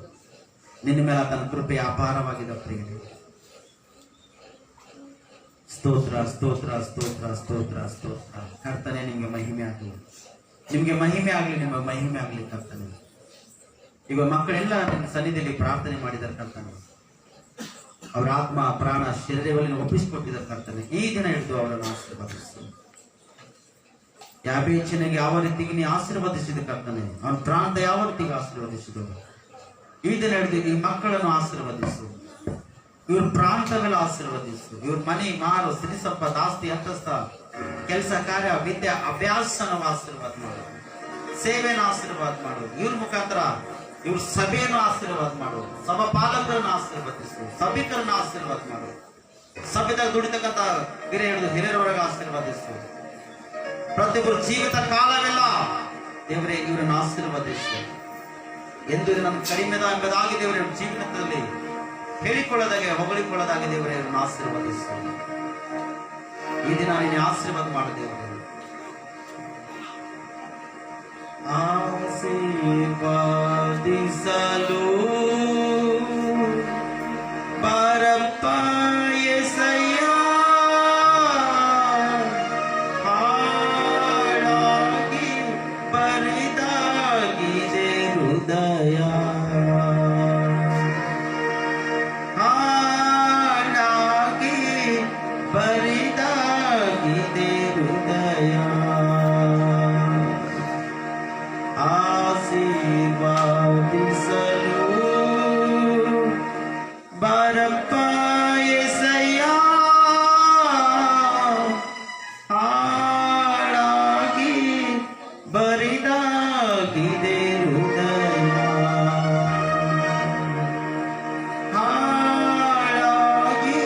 ನಿನ್ನ ಮೇಲೆ ಆತನ ಕೃಪೆ ಅಪಾರವಾಗಿದೆ ಪ್ರಿಯರೇ. ಸ್ತೋತ್ರ ಸ್ತೋತ್ರ ಸ್ತೋತ್ರ ಸ್ತೋತ್ರ ಸ್ತೋತ್ರ. ಕರ್ತನೆ ನಿಮ್ಗೆ ಮಹಿಮೆ ಆಗಲಿ, ನಿಮ್ಗೆ ಮಹಿಮೆ ಆಗಲಿ, ನಿಮ್ಮ ಮಹಿಮೆ ಆಗಲಿ ಕರ್ತನೆ. ಈಗ ಮಕ್ಕಳೆಲ್ಲ ನಿನ್ನ ಸನ್ನಿಧಿಯಲ್ಲಿ ಪ್ರಾರ್ಥನೆ ಮಾಡಿದ್ದಾರೆ ಕರ್ತನೆ. ಅವರ ಆತ್ಮ ಪ್ರಾಣ ಶರೀರವನ್ನು ಒಪ್ಪಿಸಿಕೊಟ್ಟಿದ್ದಾರೆ ಕರ್ತನೆ. ಈ ದಿನ ಹಿಡಿದು ಅವರನ್ನು ಆಶೀರ್ವದಿಸು. ಯಾಬೇಚನಿಗೆ ಯಾವ ರೀತಿಗೆ ನೀ ಆಶೀರ್ವದಿಸಿದ ಕರ್ತನೆ, ಅವನ ಪ್ರಾಂತ ಯಾವ ರೀತಿಗೆ ಆಶೀರ್ವದಿಸಿದರು, ಈ ದಿನ ಹಿಡಿದು ಈ ಮಕ್ಕಳನ್ನು ಆಶೀರ್ವದಿಸು. ಇವ್ರ ಪ್ರಾಂತಗಳ ಆಶೀರ್ವದಿಸು. ಇವ್ರ ಮನೆ, ಮಾರು, ಸಿರಿ ಸಂಪತ್ತು, ಆಸ್ತಿ, ಅಂತಸ್ತ, ಕೆಲಸ ಕಾರ್ಯ, ವಿದ್ಯೆ, ಅಭ್ಯಾಸನ ಆಶೀರ್ವಾದ ಮಾಡು. ಸೇವೆನ ಆಶೀರ್ವಾದ ಮಾಡು. ಇವ್ರ ಮುಖಾಂತರ ಇವ್ರ ಸಭೆಯನ್ನು ಆಶೀರ್ವಾದ ಮಾಡು. ಸಭಾಪಾಲಕರನ್ನು ಆಶೀರ್ವದಿಸು. ಸಭಿಕರನ್ನ ಆಶೀರ್ವಾದ ಮಾಡು. ಸಭೆದಾಗ ದುಡಿತಕ್ಕಂಥ ಹಿರಿಯರವರೆಗೆ ಆಶೀರ್ವದಿಸು. ಪ್ರತಿಯೊಬ್ಬರು ಜೀವಿತ ಕಾಲವೆಲ್ಲ ದೇವರೇ ಇವರನ್ನು ಆಶೀರ್ವದಿಸು. ಎಂದು ನನ್ನ ಕಡಿಮೆದ ಎಂಬುದಾಗಿ ದೇವರ ಜೀವನದಲ್ಲಿ ಹೇಳಿಕೊಳ್ಳದಾಗೆ, ಹೊಗಳಿಕೊಳ್ಳದಾಗೆ ದೇವರೇ ಇವರನ್ನು ಆಶೀರ್ವದಿಸು. ಈ ದಿನ ನಿನ್ನೆ ಆಶೀರ್ವಾದ ಮಾಡು ದೇವರೇ. ಆಶೀರ್ವಾದಿಸಲು ಪರಪ್ಪ యేసయ్య, ಹಾಳಾಗಿ ಬರಿದಾಗಿದೆ ಹೃದಯ, ಹಾಳಾಗಿ ಬರಿದಾಗಿದೆ ಹೃದಯ. ಆಶೀರ್ವಾದಿಸಲು ಬಾರಪ್ಪ యేసయ్య ಹಾಳಾಗಿ ಬರಿದಾಗಿದೆ ಹೃದಯ ಹಾಳಾಗಿ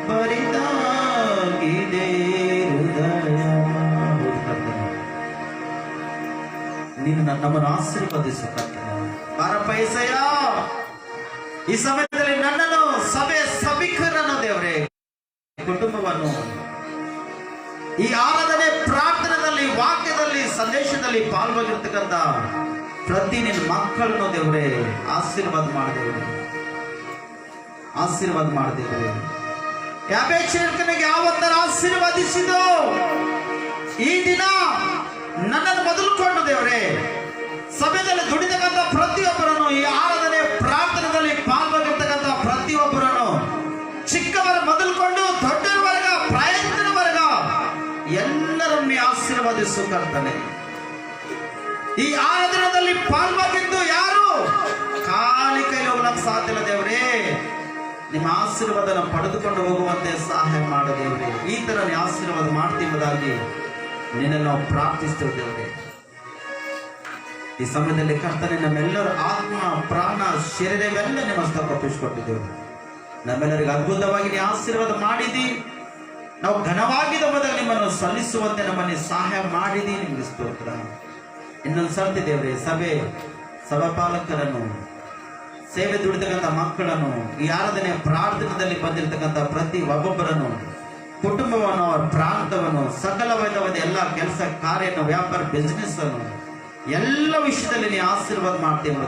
ಬರಿದಾಗಿದೆ ಹೃದಯ. ನೀನು ನಮ್ಮನ್ನು ಆಶೀರ್ವದಿಸು ಬಾರಪ್ಪ యేసయ్య. ಈ ಸಮಯದಲ್ಲಿ ನನ್ನನ್ನು ಸಭಿಕರನ್ನು ದೇವರೇ ಕುಟುಂಬವನ್ನು ಈ ಆರಾಧನೆ ಪ್ರಾರ್ಥನೆಯಲ್ಲಿ ವಾಕ್ಯದಲ್ಲಿ ಸಂದೇಶದಲ್ಲಿ ಪಾಲ್ಗೊಂಡಿರ್ತಕ್ಕಂಥ ಪ್ರತಿ ನಿನ್ನ ಮಕ್ಕಳನ್ನು ದೇವರೇ ಆಶೀರ್ವಾದ ಮಾಡಿದೇವ್ರೆ ಆಶೀರ್ವಾದ ಮಾಡಿದೇವ್ರೆ. ಯಾಬೇಚನಿಗೆ ಯಾವತ್ತರ ಆಶೀರ್ವಾದಿಸಿದು ಈ ದಿನ ನನ್ನನ್ನು ಮೊದಲುಕೊಂಡು ದೇವರೇ ಸಭೆಯಲ್ಲಿ ದುಡಿತಕ್ಕಂಥ ಪ್ರತಿಯೊಬ್ಬರನ್ನು ಈ ಆರಾಧನೆ ಪ್ರಾರ್ಥನೆಯಲ್ಲಿ ಪಾಲ್ಗೊಂಡಿರ್ತಕ್ಕಂಥ ಪ್ರತಿಯೊಬ್ಬರನ್ನು ಚಿಕ್ಕವರ ಮೊದಲುಕೊಂಡು ದೊಡ್ಡರ ವರ್ಗ ಪ್ರಾಯಂತಿನ ವರ್ಗ ಎಲ್ಲರನ್ನು ಆಶೀರ್ವಾದಿಸು ಕರ್ತನೆ. ಈ ಆರಾಧನೆಯಲ್ಲಿ ಪಾಲ್ಗೊಂಡಿದ್ದು ಯಾರು ಖಾಲಿ ಕೈ ಹೋಗ್ಲಕ್ಕೆ ಸಾಧ್ಯ ಇಲ್ಲ ದೇವರೇ. ನಿಮ್ಮ ಆಶೀರ್ವಾದನ ಪಡೆದುಕೊಂಡು ಹೋಗುವಂತೆ ಸಹಾಯ ಮಾಡು ದೇವರೇ. ಈ ತರ ಆಶೀರ್ವಾದ ಮಾಡ್ತೀವದಾಗಿ ನಿನ್ನನ್ನು ನಾವು ಪ್ರಾರ್ಥಿಸ್ತೇವೆ ದೇವರೇ. ಈ ಸಮಯದಲ್ಲಿ ಕರ್ತನೆ ನಮ್ಮೆಲ್ಲರ ಆತ್ಮ ಪ್ರಾಣ ಶರೀರವೆಲ್ಲ ನಿಮ್ಮ ಹಸ್ತಕ್ಕೊಪ್ಪಿಸಿಕೊಟ್ಟಿದ್ದೇವೆ. ನಮ್ಮೆಲ್ಲರಿಗೆ ಅದ್ಭುತವಾಗಿ ನೀವು ಆಶೀರ್ವಾದ ಮಾಡಿದಿ. ನಾವು ಘನವಾಗಿದ್ದ ಬದಲು ನಿಮ್ಮನ್ನು ಸಲ್ಲಿಸುವಂತೆ ನಮ್ಮನ್ನು ಸಹಾಯ ಮಾಡಿದಿ. ನಿಮಗೆ ಸ್ತೋತ್ರ. ಇನ್ನೊಂದು ಸರ್ತಿ ದೇವರೇ ಸಭಾಪಾಲಕರನ್ನು ಸೇವೆ ದುಡಿತಕ್ಕಂಥ ಮಕ್ಕಳನ್ನು ಈ ಆರಾಧನೆ ಪ್ರಾರ್ಥನೆಯಲ್ಲಿ ಬಂದಿರತಕ್ಕಂಥ ಪ್ರತಿ ಒಬ್ಬೊಬ್ಬರನ್ನು ಕುಟುಂಬವನ್ನು ಅವರ ಪ್ರಾಂತವನ್ನು ಸಕಲವಾದ ಎಲ್ಲ ಕೆಲಸ ಕಾರ್ಯವನ್ನು ವ್ಯಾಪಾರ ಬಿಸ್ನೆಸ್ ಅನ್ನು ಎಲ್ಲ ವಿಷಯದಲ್ಲಿ ನೀವು ಆಶೀರ್ವಾದ ಮಾಡ್ತೇವೆ.